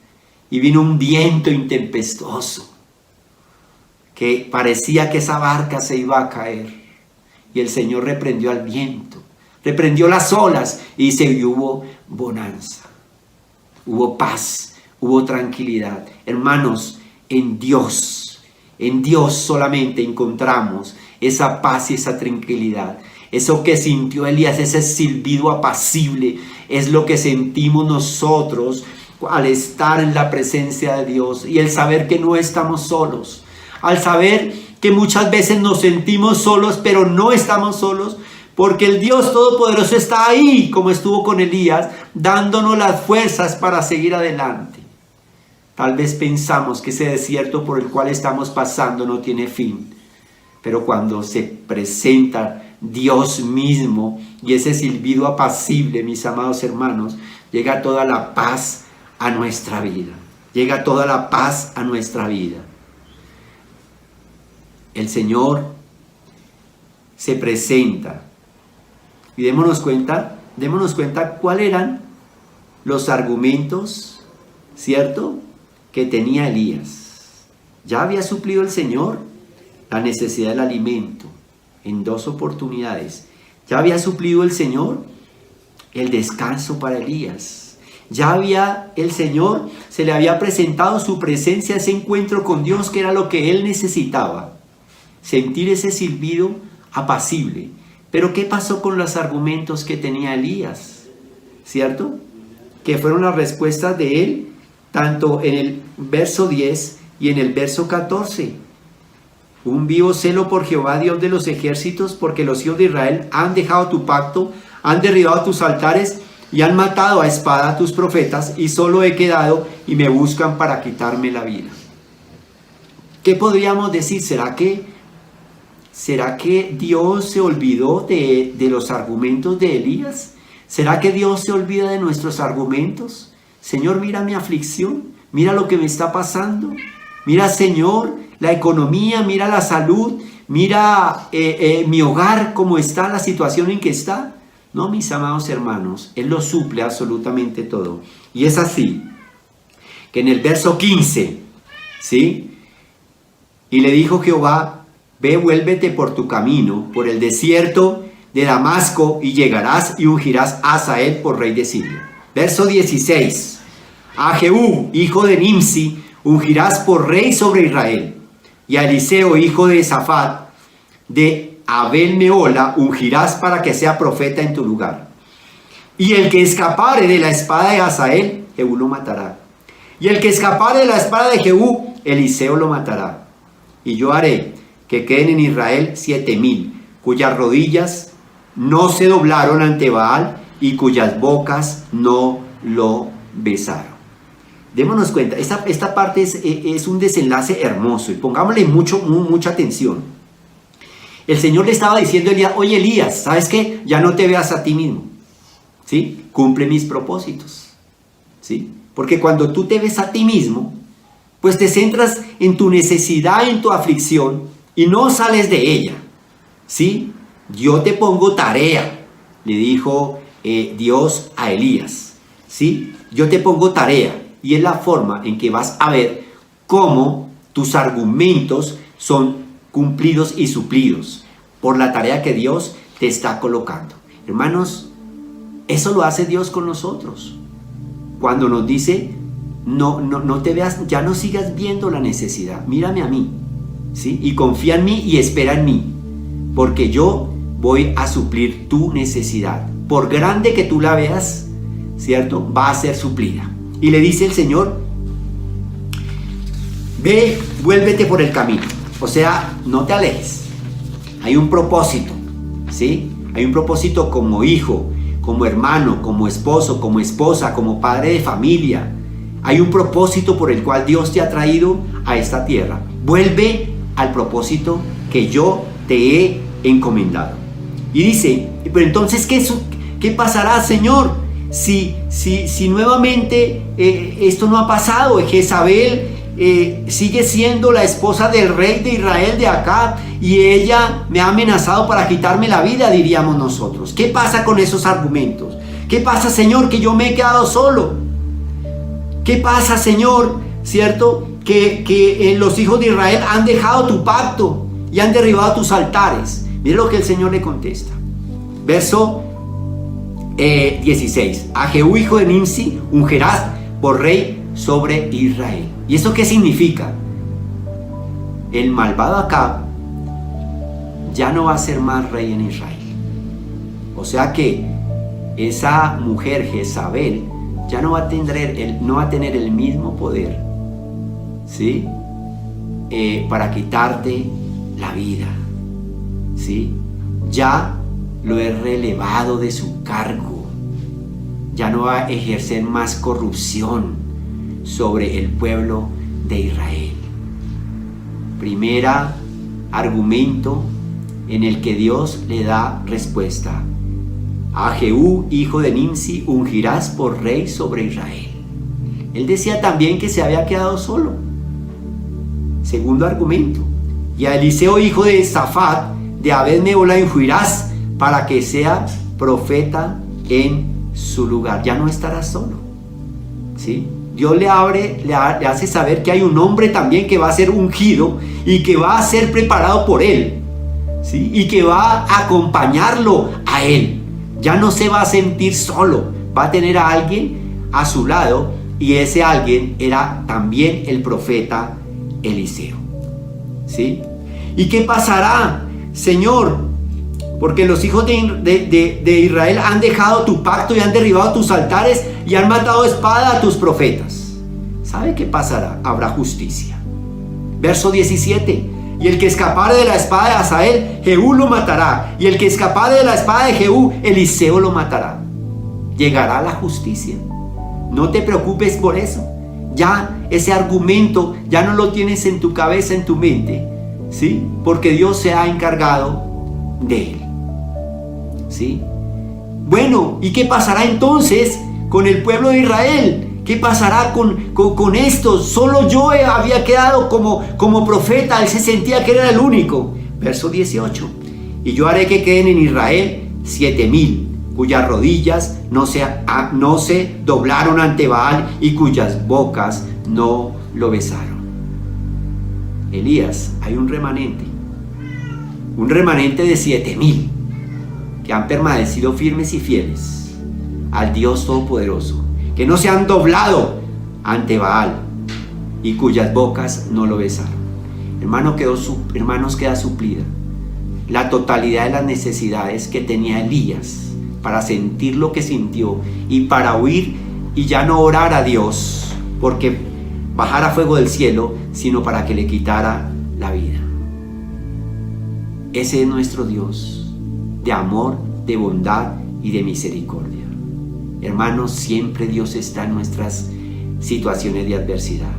S4: y vino un viento intempestuoso que parecía que esa barca se iba a caer. Y el Señor reprendió al viento, reprendió las olas y dice, y hubo bonanza, hubo paz, hubo tranquilidad. Hermanos, en Dios solamente encontramos esa paz y esa tranquilidad. Eso que sintió Elías, ese silbido apacible, es lo que sentimos nosotros al estar en la presencia de Dios y el saber que no estamos solos, al saber que muchas veces nos sentimos solos, pero no estamos solos, porque el Dios Todopoderoso está ahí, como estuvo con Elías, dándonos las fuerzas para seguir adelante. Tal vez pensamos que ese desierto por el cual estamos pasando no tiene fin, pero cuando se presenta Dios mismo y ese silbido apacible, mis amados hermanos, llega toda la paz a nuestra vida. Llega toda la paz a nuestra vida. El Señor se presenta. Y démonos cuenta cuáles eran los argumentos, ¿cierto?, que tenía Elías. Ya había suplido el Señor la necesidad del alimento en 2 oportunidades. Ya había suplido el Señor el descanso para Elías. Ya había el Señor, se le había presentado su presencia, ese encuentro con Dios que era lo que él necesitaba. Sentir ese silbido apacible. Pero ¿qué pasó con los argumentos que tenía Elías? ¿Cierto? Que fueron las respuestas de él, tanto en el verso 10 y en el verso 14. Un vivo celo por Jehová, Dios de los ejércitos, porque los hijos de Israel han dejado tu pacto, han derribado tus altares y han matado a espada a tus profetas, y solo he quedado y me buscan para quitarme la vida. ¿Qué podríamos decir? ¿Será que Dios se olvidó de los argumentos de Elías? ¿Será que Dios se olvida de nuestros argumentos? Señor, mira mi aflicción, mira lo que me está pasando. Mira, Señor, la economía, mira la salud, mira mi hogar, cómo está, la situación en que está. No, mis amados hermanos, Él lo suple absolutamente todo. Y es así, que en el verso 15, ¿sí? Y le dijo Jehová, ve, vuélvete por tu camino, por el desierto de Damasco, y llegarás y ungirás a Hazael por rey de Siria. Verso 16, a Jehú, hijo de Nimsi, ungirás por rey sobre Israel, y a Eliseo, hijo de Safat, de Abel Meola, ungirás para que sea profeta en tu lugar. Y el que escapare de la espada de Hazael, Jehú lo matará. Y el que escapare de la espada de Jehú, Eliseo lo matará. Y yo haré que queden en Israel 7,000, cuyas rodillas no se doblaron ante Baal y cuyas bocas no lo besaron. Démonos cuenta, esta parte es un desenlace hermoso, y pongámosle mucha atención. El Señor le estaba diciendo a Elías, oye Elías, ¿sabes qué? Ya no te veas a ti mismo, ¿sí? Cumple mis propósitos, ¿sí? Porque cuando tú te ves a ti mismo, pues te centras en tu necesidad, en tu aflicción, y no sales de ella, ¿sí? Yo te pongo tarea, le dijo Dios a Elías, ¿sí? Yo te pongo tarea y es la forma en que vas a ver cómo tus argumentos son cumplidos y suplidos por la tarea que Dios te está colocando. Hermanos, eso lo hace Dios con nosotros. Cuando nos dice, no te veas, ya no sigas viendo la necesidad, mírame a mí, ¿sí? Y confía en mí y espera en mí, porque yo voy a suplir tu necesidad. Por grande que tú la veas, ¿cierto? Va a ser suplida. Y le dice el Señor, ve, vuélvete por el camino. O sea, no te alejes. Hay un propósito, ¿sí? Hay un propósito como hijo, como hermano, como esposo, como esposa, como padre de familia. Hay un propósito por el cual Dios te ha traído a esta tierra. Vuelve al propósito que yo te he encomendado. Y dice, pero entonces, ¿qué pasará, Señor? Si nuevamente esto no ha pasado, Jezabel sigue siendo la esposa del rey de Israel de acá y ella me ha amenazado para quitarme la vida, diríamos nosotros. ¿Qué pasa con esos argumentos? ¿Qué pasa, Señor, que yo me he quedado solo? ¿Qué pasa, Señor, cierto? Que los hijos de Israel han dejado tu pacto y han derribado tus altares. Mire lo que el Señor le contesta. Verso 16. A Jehú, hijo de Nimsi, ungirás por rey sobre Israel. ¿Y eso qué significa? El malvado Acab ya no va a ser más rey en Israel. O sea que esa mujer Jezabel ya no va a tener el mismo poder, ¿sí? Para quitarte la vida, ¿sí? Ya lo he relevado de su cargo. Ya no va a ejercer más corrupción sobre el pueblo de Israel. Primera argumento en el que Dios le da respuesta. A Jehú, hijo de Nimsi, ungirás por rey sobre Israel. Él decía también que se había quedado solo. Segundo argumento. Y a Eliseo, hijo de Safat, de Abed-Mehola, la ungirás para que sea profeta en su lugar. Ya no estará solo, ¿sí? Dios le hace saber que hay un hombre también que va a ser ungido y que va a ser preparado por él, ¿sí? Y que va a acompañarlo a él. Ya no se va a sentir solo, va a tener a alguien a su lado, y ese alguien era también el profeta Eliseo, ¿sí? ¿Y qué pasará, Señor? Porque los hijos de Israel han dejado tu pacto y han derribado tus altares y han matado a espada a tus profetas. ¿Sabe qué pasará? Habrá justicia. Verso 17. Y el que escapare de la espada de Hazael, Jehú lo matará. Y el que escapare de la espada de Jehú, Eliseo lo matará. Llegará la justicia. No te preocupes por eso. Ya ese argumento ya no lo tienes en tu cabeza, en tu mente, ¿sí? Porque Dios se ha encargado de él, ¿sí? Bueno, ¿y qué pasará entonces con el pueblo de Israel? ¿Qué pasará con estos? Solo yo había quedado como profeta. Él se sentía que era el único. Verso 18. Y yo haré que queden en Israel 7,000, cuyas rodillas no se doblaron ante Baal y cuyas bocas no lo besaron. Elías, hay un remanente de 7,000 que han permanecido firmes y fieles al Dios Todopoderoso, que no se han doblado ante Baal y cuyas bocas no lo besaron. Hermanos, queda suplida la totalidad de las necesidades que tenía Elías para sentir lo que sintió y para huir y ya no orar a Dios porque bajara fuego del cielo, sino para que le quitara la vida. Ese es nuestro Dios, de amor, de bondad y de misericordia. Hermanos, siempre Dios está en nuestras situaciones de adversidad.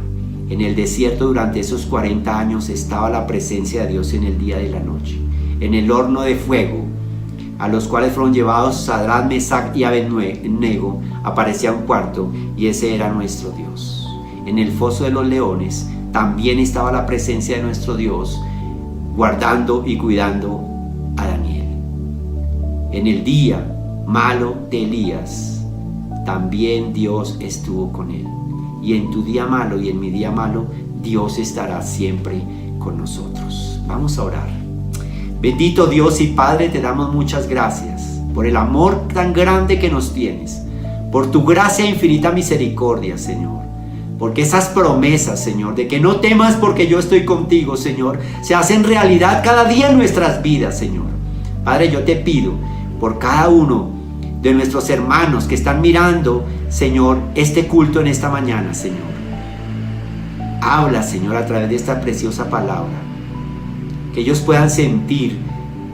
S4: En el desierto durante esos 40 años estaba la presencia de Dios en el día y la noche. En el horno de fuego, a los cuales fueron llevados Sadrach, Mesach y Abed-Nego, aparecía un cuarto, y ese era nuestro Dios. En el foso de los leones también estaba la presencia de nuestro Dios, guardando y cuidando a Daniel. En el día malo de Elías, también Dios estuvo con él. Y en tu día malo y en mi día malo, Dios estará siempre con nosotros. Vamos a orar. Bendito Dios y Padre, te damos muchas gracias por el amor tan grande que nos tienes, por tu gracia e infinita misericordia, Señor. Porque esas promesas, Señor, de que no temas porque yo estoy contigo, Señor, se hacen realidad cada día en nuestras vidas, Señor. Padre, yo te pido por cada uno de nuestros hermanos que están mirando, Señor, este culto en esta mañana, Señor. Habla, Señor, a través de esta preciosa palabra. Que ellos puedan sentir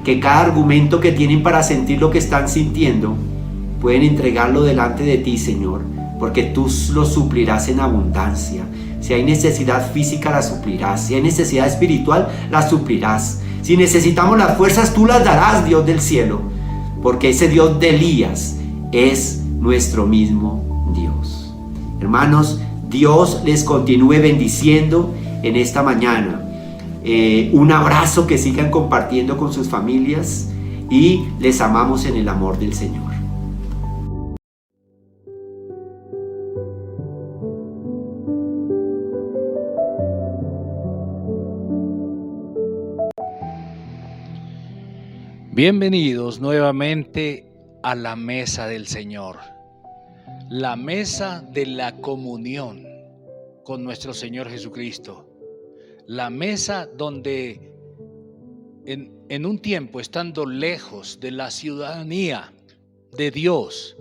S4: que cada argumento que tienen para sentir lo que están sintiendo, pueden entregarlo delante de ti, Señor, porque tú lo suplirás en abundancia. Si hay necesidad física, la suplirás. Si hay necesidad espiritual, la suplirás. Si necesitamos las fuerzas, tú las darás, Dios del cielo, porque ese Dios de Elías es nuestro mismo Dios. Hermanos, Dios les continúe bendiciendo en esta mañana. Un abrazo, que sigan compartiendo con sus familias y les amamos en el amor del Señor.
S5: Bienvenidos nuevamente a la mesa del Señor, la mesa de la comunión con nuestro Señor Jesucristo, la mesa donde en un tiempo, estando lejos de la ciudadanía de Dios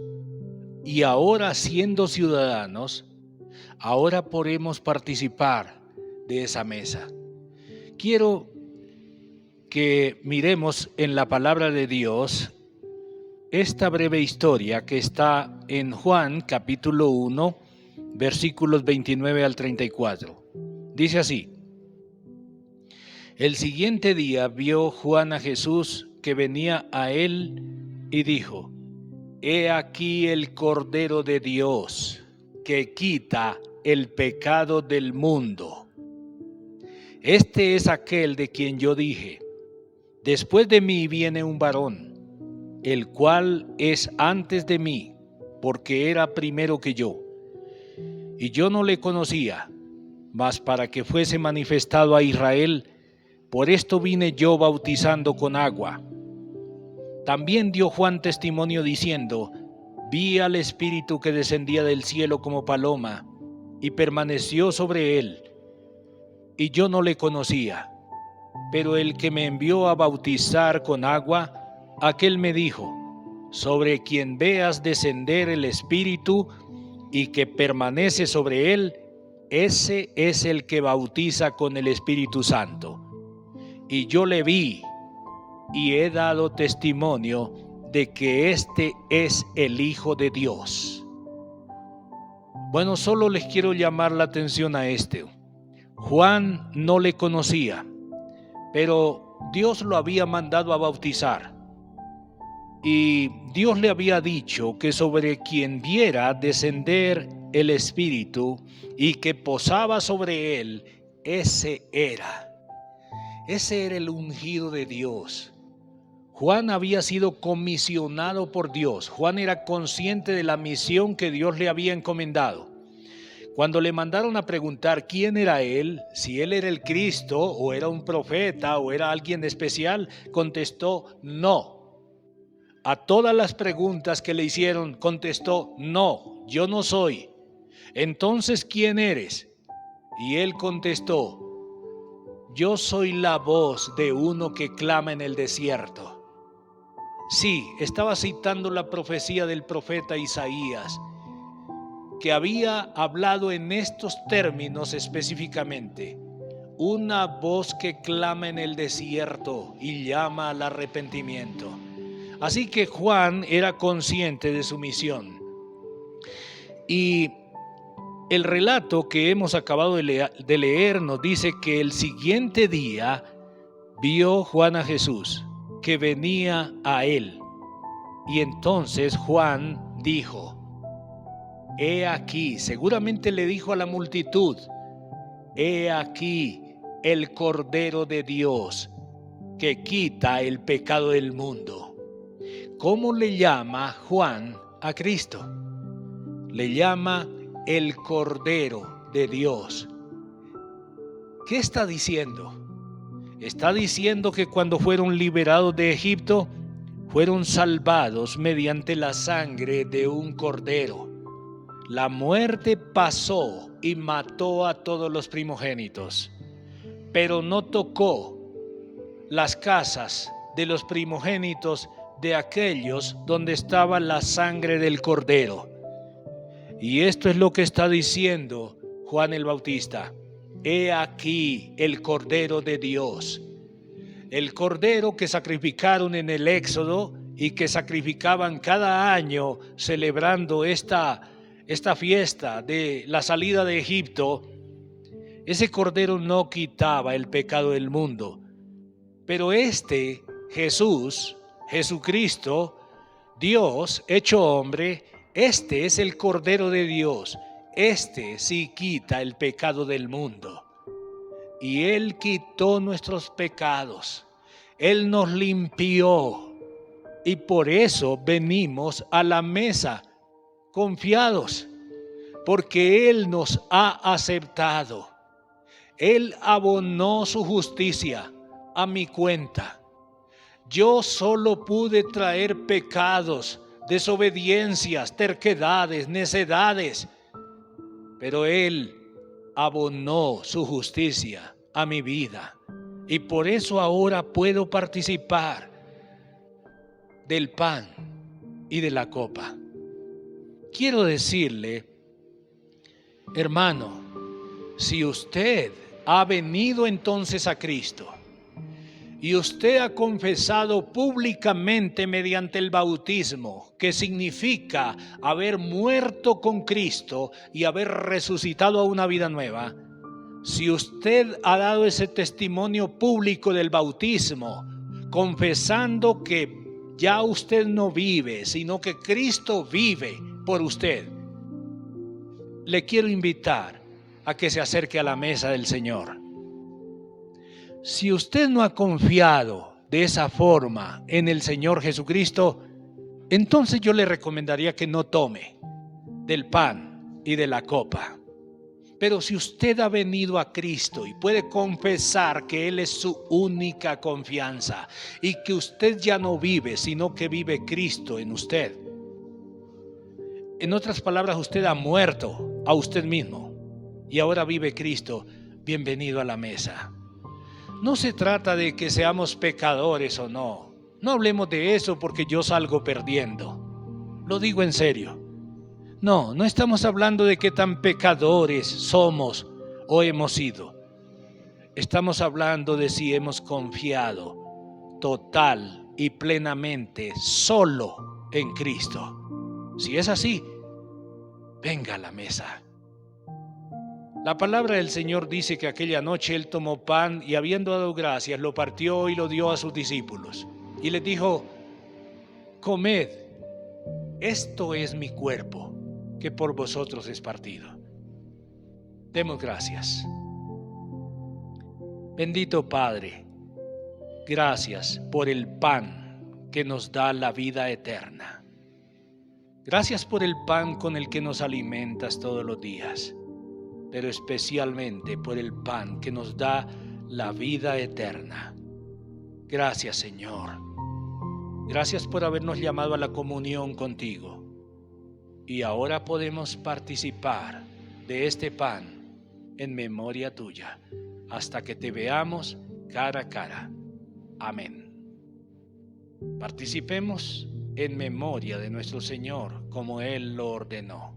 S5: y ahora siendo ciudadanos, ahora podemos participar de esa mesa. Quiero que miremos en la palabra de Dios esta breve historia que está en Juan capítulo 1, versículos 29 al 34. Dice así: El siguiente día vio Juan a Jesús que venía a él y dijo: He aquí el Cordero de Dios que quita el pecado del mundo. Este es aquel de quien yo dije: Después de mí viene un varón, el cual es antes de mí, porque era primero que yo. Y yo no le conocía, mas para que fuese manifestado a Israel, por esto vine yo bautizando con agua. También dio Juan testimonio diciendo: Vi al Espíritu que descendía del cielo como paloma, y permaneció sobre él. Y yo no le conocía. Pero el que me envió a bautizar con agua, aquel me dijo: Sobre quien veas descender el Espíritu y que permanece sobre él, ese es el que bautiza con el Espíritu Santo. Y yo le vi y he dado testimonio de que este es el Hijo de Dios. Bueno, solo les quiero llamar la atención a este. Juan no le conocía, pero Dios lo había mandado a bautizar. Y Dios le había dicho que sobre quien viera descender el Espíritu y que posaba sobre él, ese era el ungido de Dios. Juan había sido comisionado por Dios. Juan era consciente de la misión que Dios le había encomendado. Cuando le mandaron a preguntar quién era él, si él era el Cristo o era un profeta o era alguien especial, contestó no. A todas las preguntas que le hicieron, contestó no, yo no soy. Entonces, ¿quién eres? Y él contestó: yo soy la voz de uno que clama en el desierto. Sí, estaba citando la profecía del profeta Isaías, que había hablado en estos términos específicamente: una voz que clama en el desierto y llama al arrepentimiento. Así que Juan era consciente de su misión. Y el relato que hemos acabado de leer nos dice que el siguiente día vio Juan a Jesús que venía a él. Y entonces Juan dijo: he aquí, seguramente le dijo a la multitud: he aquí el Cordero de Dios que quita el pecado del mundo. ¿cómo le llama Juan a Cristo? Le llama el Cordero de Dios. ¿Qué está diciendo? Está diciendo que cuando fueron liberados de Egipto, fueron salvados mediante la sangre de un cordero. La muerte pasó y mató a todos los primogénitos, pero no tocó las casas de los primogénitos de aquellos donde estaba la sangre del cordero. Y esto es lo que está diciendo Juan el Bautista. He aquí el Cordero de Dios. El Cordero que sacrificaron en el Éxodo y que sacrificaban cada año celebrando esta fiesta de la salida de Egipto. Ese Cordero no quitaba el pecado del mundo. Pero Jesucristo, Dios hecho hombre, este es el Cordero de Dios. Este sí quita el pecado del mundo. Y Él quitó nuestros pecados. Él nos limpió. Y por eso venimos a la mesa confiados, porque Él nos ha aceptado. Él abonó su justicia a mi cuenta. Yo solo pude traer pecados, desobediencias, terquedades, necedades, pero Él abonó su justicia a mi vida, y por eso ahora puedo participar del pan y de la copa. Quiero decirle, hermano, si usted ha venido entonces a Cristo y usted ha confesado públicamente mediante el bautismo, que significa haber muerto con Cristo y haber resucitado a una vida nueva, si usted ha dado ese testimonio público del bautismo, confesando que ya usted no vive, sino que Cristo vive por usted, le quiero invitar a que se acerque a la mesa del Señor. Si usted no ha confiado de esa forma en el Señor Jesucristo, entonces yo le recomendaría que no tome del pan y de la copa. Pero si usted ha venido a Cristo y puede confesar que Él es su única confianza y que usted ya no vive, sino que vive Cristo en usted. En otras palabras, usted ha muerto a usted mismo y ahora vive Cristo. Bienvenido a la mesa. No se trata de que seamos pecadores o no. No hablemos de eso porque yo salgo perdiendo. Lo digo en serio. No estamos hablando de qué tan pecadores somos o hemos sido. Estamos hablando de si hemos confiado total y plenamente solo en Cristo. Si es así, venga a la mesa. La palabra del Señor dice que aquella noche Él tomó pan y habiendo dado gracias, lo partió y lo dio a sus discípulos. Y les dijo, comed, esto es mi cuerpo, que por vosotros es partido. Demos gracias. Bendito Padre, gracias por el pan que nos da la vida eterna. Gracias por el pan con el que nos alimentas todos los días, pero especialmente por el pan que nos da la vida eterna. Gracias, Señor. Gracias por habernos llamado a la comunión contigo. Y ahora podemos participar de este pan en memoria tuya, hasta que te veamos cara a cara. Amén. Participemos en memoria de nuestro Señor, como Él lo ordenó.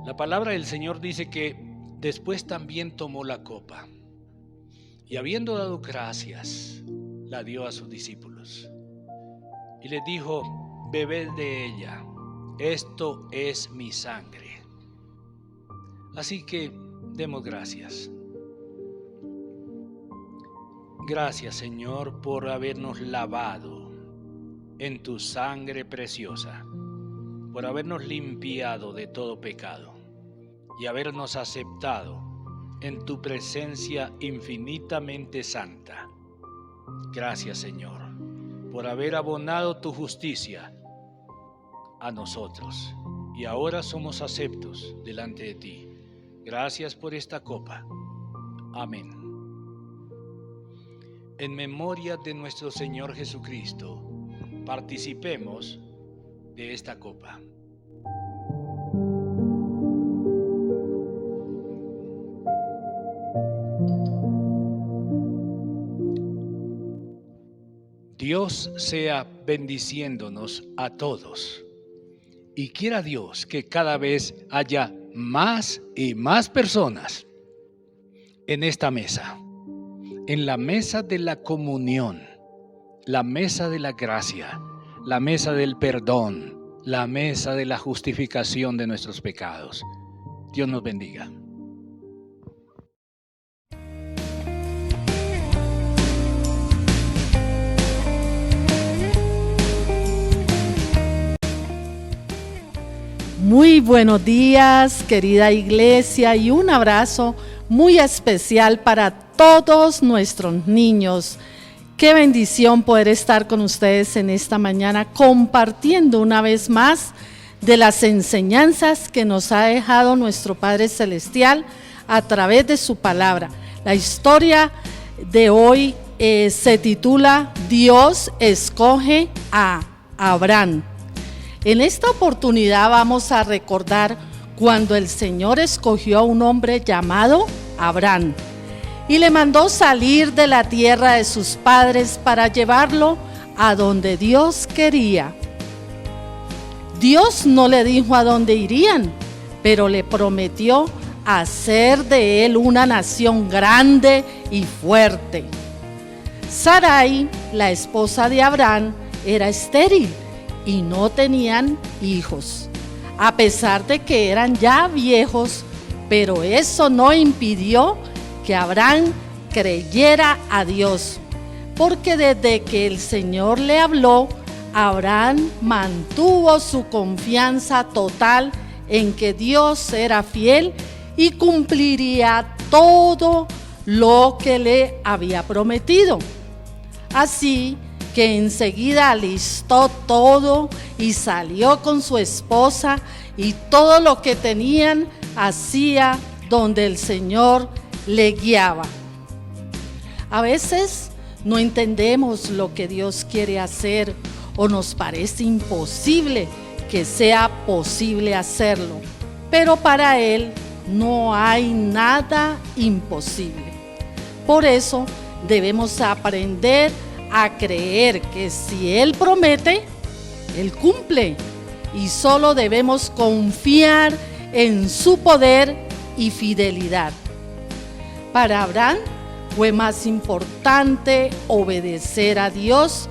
S5: La palabra del Señor dice que después también tomó la copa y habiendo dado gracias, la dio a sus discípulos y les dijo, bebed de ella, esto es mi sangre. Así que demos gracias. Gracias, Señor, por habernos lavado en tu sangre preciosa, por habernos limpiado de todo pecado y habernos aceptado en tu presencia infinitamente santa. Gracias, Señor, por haber abonado tu justicia a nosotros y ahora somos aceptos delante de ti. Gracias por esta copa. Amén. En memoria de nuestro Señor Jesucristo, participemos de esta copa. Dios sea bendiciéndonos a todos. Y quiera Dios que cada vez haya más y más personas en esta mesa, en la mesa de la comunión, la mesa de la gracia, la mesa del perdón, la mesa de la justificación de nuestros pecados. Dios nos bendiga.
S1: Muy buenos días, querida iglesia, y un abrazo muy especial para todos nuestros niños. Qué bendición poder estar con ustedes en esta mañana compartiendo una vez más de las enseñanzas que nos ha dejado nuestro Padre Celestial a través de su palabra. La historia de hoy se titula Dios escoge a Abraham. En esta oportunidad vamos a recordar cuando el Señor escogió a un hombre llamado Abraham y le mandó salir de la tierra de sus padres para llevarlo a donde Dios quería. Dios no le dijo a dónde irían, pero le prometió hacer de él una nación grande y fuerte. Sarai, la esposa de Abraham, era estéril y no tenían hijos, a pesar de que eran ya viejos, pero eso no impidió que Abraham creyera a Dios, porque desde que el Señor le habló, Abraham mantuvo su confianza total en que Dios era fiel y cumpliría todo lo que le había prometido. Así que enseguida alistó todo y salió con su esposa y todo lo que tenían hacia donde el Señor le guiaba. A veces no entendemos lo que Dios quiere hacer o nos parece imposible que sea posible hacerlo, pero para Él no hay nada imposible. Por eso debemos aprender a creer que si Él promete, Él cumple, y solo debemos confiar en su poder y fidelidad. Para Abraham fue más importante obedecer a Dios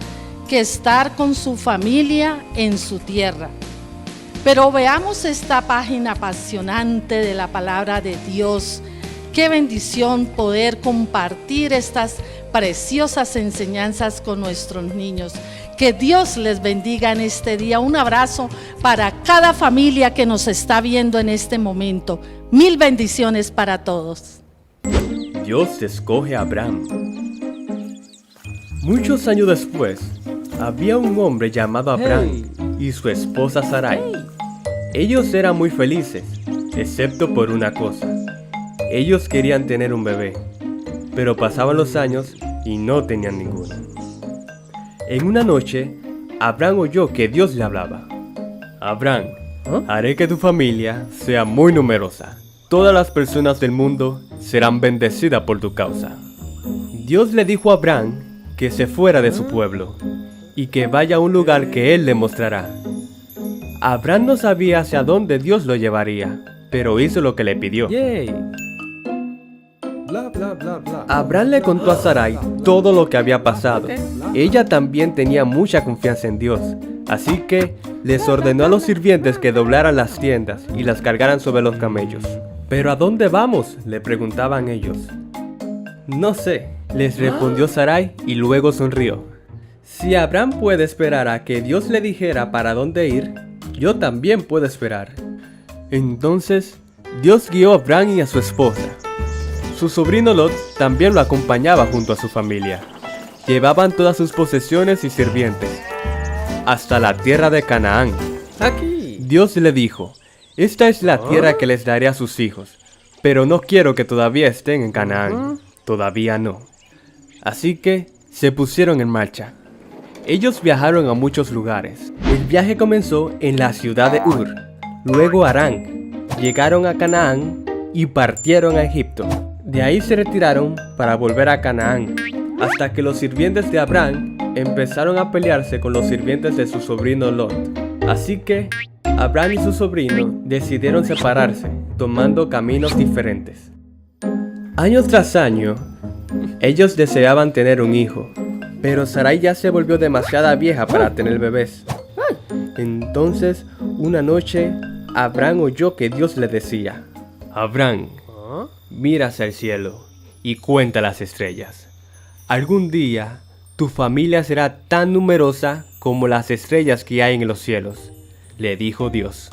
S1: que estar con su familia en su tierra. Pero veamos esta página apasionante de la palabra de Dios. Qué bendición poder compartir estas preciosas enseñanzas con nuestros niños. Que Dios les bendiga en este día. Un abrazo para cada familia que nos está viendo en este momento. Mil bendiciones para todos.
S6: Dios escoge a Abraham. Muchos años después, había un hombre llamado Abraham y su esposa Sarai. Ellos eran muy felices, excepto por una cosa. Ellos querían tener un bebé, pero pasaban los años y no tenían ninguno. En una noche, Abraham oyó que Dios le hablaba. Abraham, haré que tu familia sea muy numerosa. Todas las personas del mundo serán bendecidas por tu causa. Dios le dijo a Abraham que se fuera de su pueblo y que vaya a un lugar que él le mostrará. Abraham no sabía hacia dónde Dios lo llevaría, pero hizo lo que le pidió. Abraham le contó a Sarai todo lo que había pasado. Ella también tenía mucha confianza en Dios, así que les ordenó a los sirvientes que doblaran las tiendas y las cargaran sobre los camellos. ¿Pero a dónde vamos?, le preguntaban ellos. No sé, les respondió Sarai y luego sonrió. Si Abraham puede esperar a que Dios le dijera para dónde ir, yo también puedo esperar. Entonces, Dios guió a Abraham y a su esposa. Su sobrino Lot también lo acompañaba junto a su familia. Llevaban todas sus posesiones y sirvientes, hasta la tierra de Canaán.
S7: Aquí.
S6: Dios le dijo, esta es la tierra que les daré a sus hijos, pero no quiero que todavía estén en Canaán. Todavía no. Así que se pusieron en marcha. Ellos viajaron a muchos lugares. El viaje comenzó en la ciudad de Ur, luego a Harán. Llegaron a Canaán y partieron a Egipto. De ahí se retiraron para volver a Canaán, hasta que los sirvientes de Abraham empezaron a pelearse con los sirvientes de su sobrino Lot. Así que Abraham y su sobrino decidieron separarse, tomando caminos diferentes. Año tras año, ellos deseaban tener un hijo, pero Sarai ya se volvió demasiado vieja para tener bebés. Entonces, una noche, Abraham oyó que Dios le decía, Abraham, mira hacia el cielo y cuenta las estrellas. Algún día, tu familia será tan numerosa como las estrellas que hay en los cielos, le dijo Dios.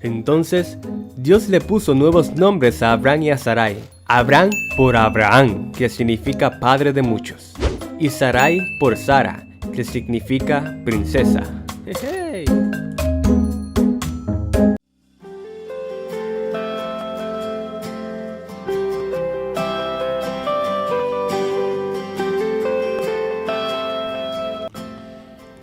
S6: Entonces, Dios le puso nuevos nombres a Abraham y a Sarai. Abraham por Abraham, que significa padre de muchos, y Sarai por Sara, que significa princesa.
S7: Hey.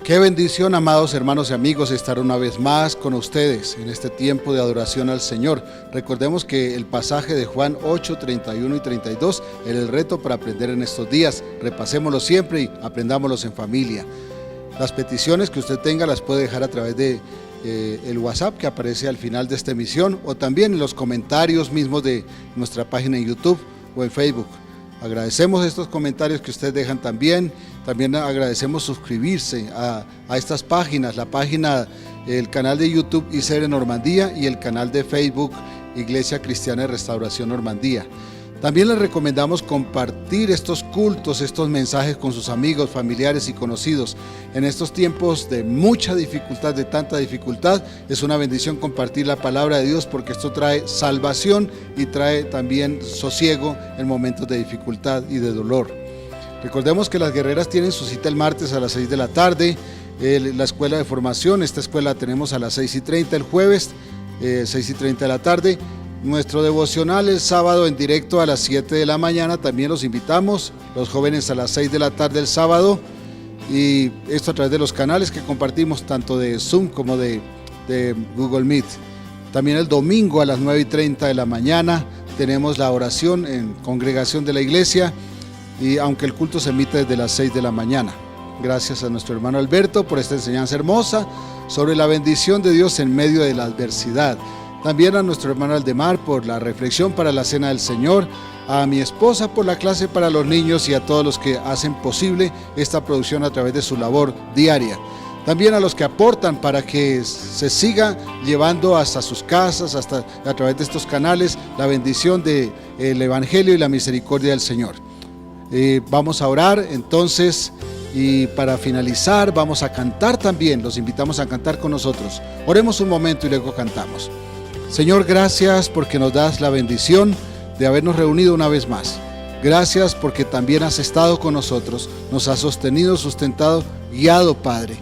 S8: Qué bendición, amados hermanos y amigos, estar una vez más con ustedes en este tiempo de adoración al Señor. Recordemos que el pasaje de Juan 8, 31 y 32 era el reto para aprender en estos días. Repasémoslo siempre y aprendámoslos en familia. Las peticiones que usted tenga las puede dejar a través de el WhatsApp que aparece al final de esta emisión, o también en los comentarios mismos de nuestra página en YouTube o en Facebook. Agradecemos estos comentarios que ustedes dejan también. También agradecemos suscribirse a estas páginas, la página, el canal de YouTube ICR Normandía y el canal de Facebook Iglesia Cristiana de Restauración Normandía. También les recomendamos compartir estos cultos, estos mensajes con sus amigos, familiares y conocidos. En estos tiempos de mucha dificultad, de tanta dificultad, es una bendición compartir la palabra de Dios, porque esto trae salvación y trae también sosiego en momentos de dificultad y de dolor. Recordemos que las guerreras tienen su cita el martes a las 6 de la tarde, la escuela de formación, esta escuela la tenemos a las 6:30 el jueves, 6:30 de la tarde. Nuestro devocional el sábado en directo a las 7 de la mañana, también los invitamos, los jóvenes a las 6 de la tarde el sábado, y esto a través de los canales que compartimos tanto de Zoom como de Google Meet. También el domingo a las 9:30 de la mañana tenemos la oración en congregación de la iglesia, y aunque el culto se emite desde las 6 de la mañana. Gracias a nuestro hermano Alberto por esta enseñanza hermosa sobre la bendición de Dios en medio de la adversidad. También a nuestro hermano Aldemar por la reflexión para la Cena del Señor, a mi esposa por la clase para los niños y a todos los que hacen posible esta producción a través de su labor diaria. También a los que aportan para que se siga llevando hasta sus casas, hasta a través de estos canales, la bendición del Evangelio y la misericordia del Señor. Vamos a orar entonces, y para finalizar vamos a cantar también. Los invitamos a cantar con nosotros. Oremos un momento y luego cantamos. Señor, gracias porque nos das la bendición de habernos reunido una vez más. Gracias porque también has estado con nosotros, nos has sostenido, sustentado, guiado, Padre.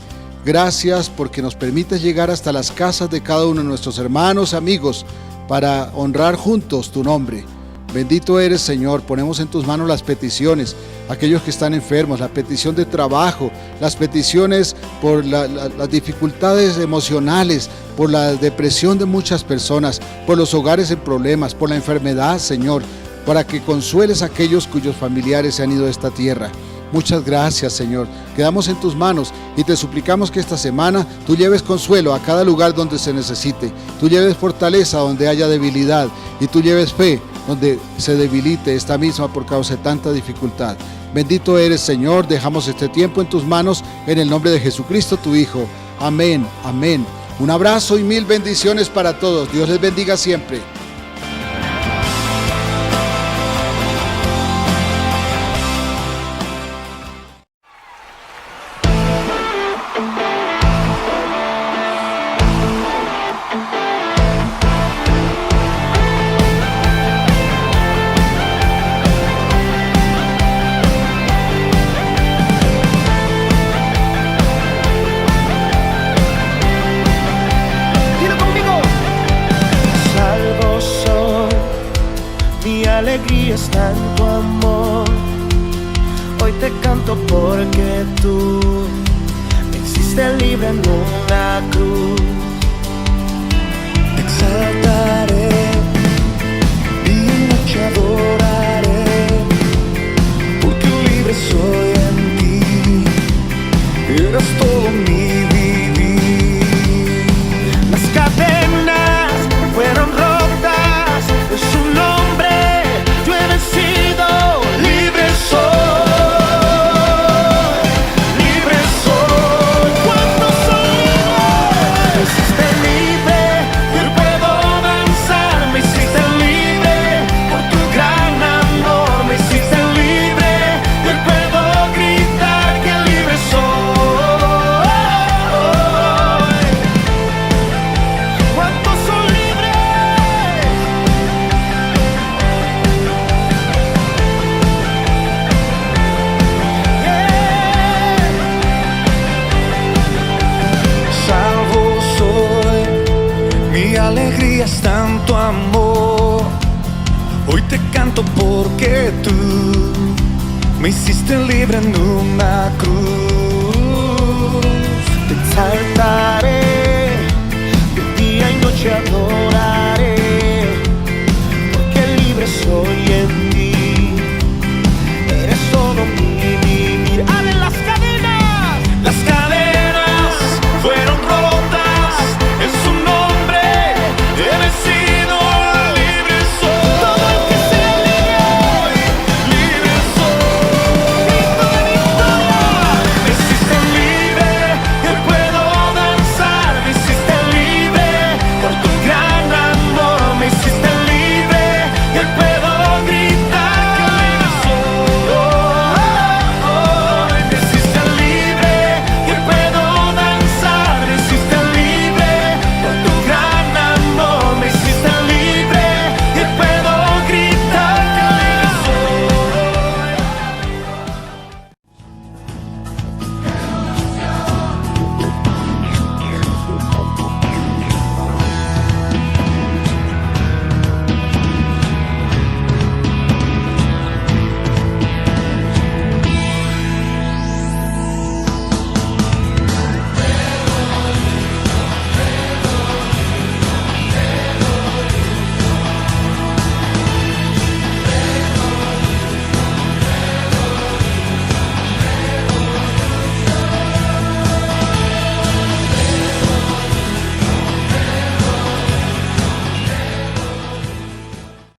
S8: Gracias porque nos permites llegar hasta las casas de cada uno de nuestros hermanos, amigos, para honrar juntos tu nombre. Bendito eres, Señor. Ponemos en tus manos las peticiones, aquellos que están enfermos, la petición de trabajo, las peticiones por las dificultades emocionales, por la depresión de muchas personas, por los hogares en problemas, por la enfermedad, Señor, para que consueles a aquellos cuyos familiares se han ido de esta tierra. Muchas gracias, Señor. Quedamos en tus manos y te suplicamos que esta semana tú lleves consuelo a cada lugar donde se necesite, tú lleves fortaleza donde haya debilidad, y tú lleves fe donde se debilite esta misma por causa de tanta dificultad. Bendito eres, Señor. Dejamos este tiempo en tus manos, en el nombre de Jesucristo, tu Hijo. Amén, amén. Un abrazo y mil bendiciones para todos. Dios les bendiga siempre.
S9: alegría está en tu amor. Hoy te canto porque tú me hiciste libre en una cruz. Te exaltaré, día y noche adoraré, porque libre soy en ti. Eres todo mi vivir. Las cadenas fueron rotas, en su nombre yo he vencido. Libre soy, libre soy. ¿Cuántos son libres? Me hiciste libre y hoy puedo danzar. Me hiciste libre por tu gran amor. Me hiciste libre y hoy puedo gritar que libre soy. ¿Cuántos son libres? Salvo soy, mi alegría está en tu amor. Hoy te canto porque tú me hiciste libre en una cruz. Te exaltaré,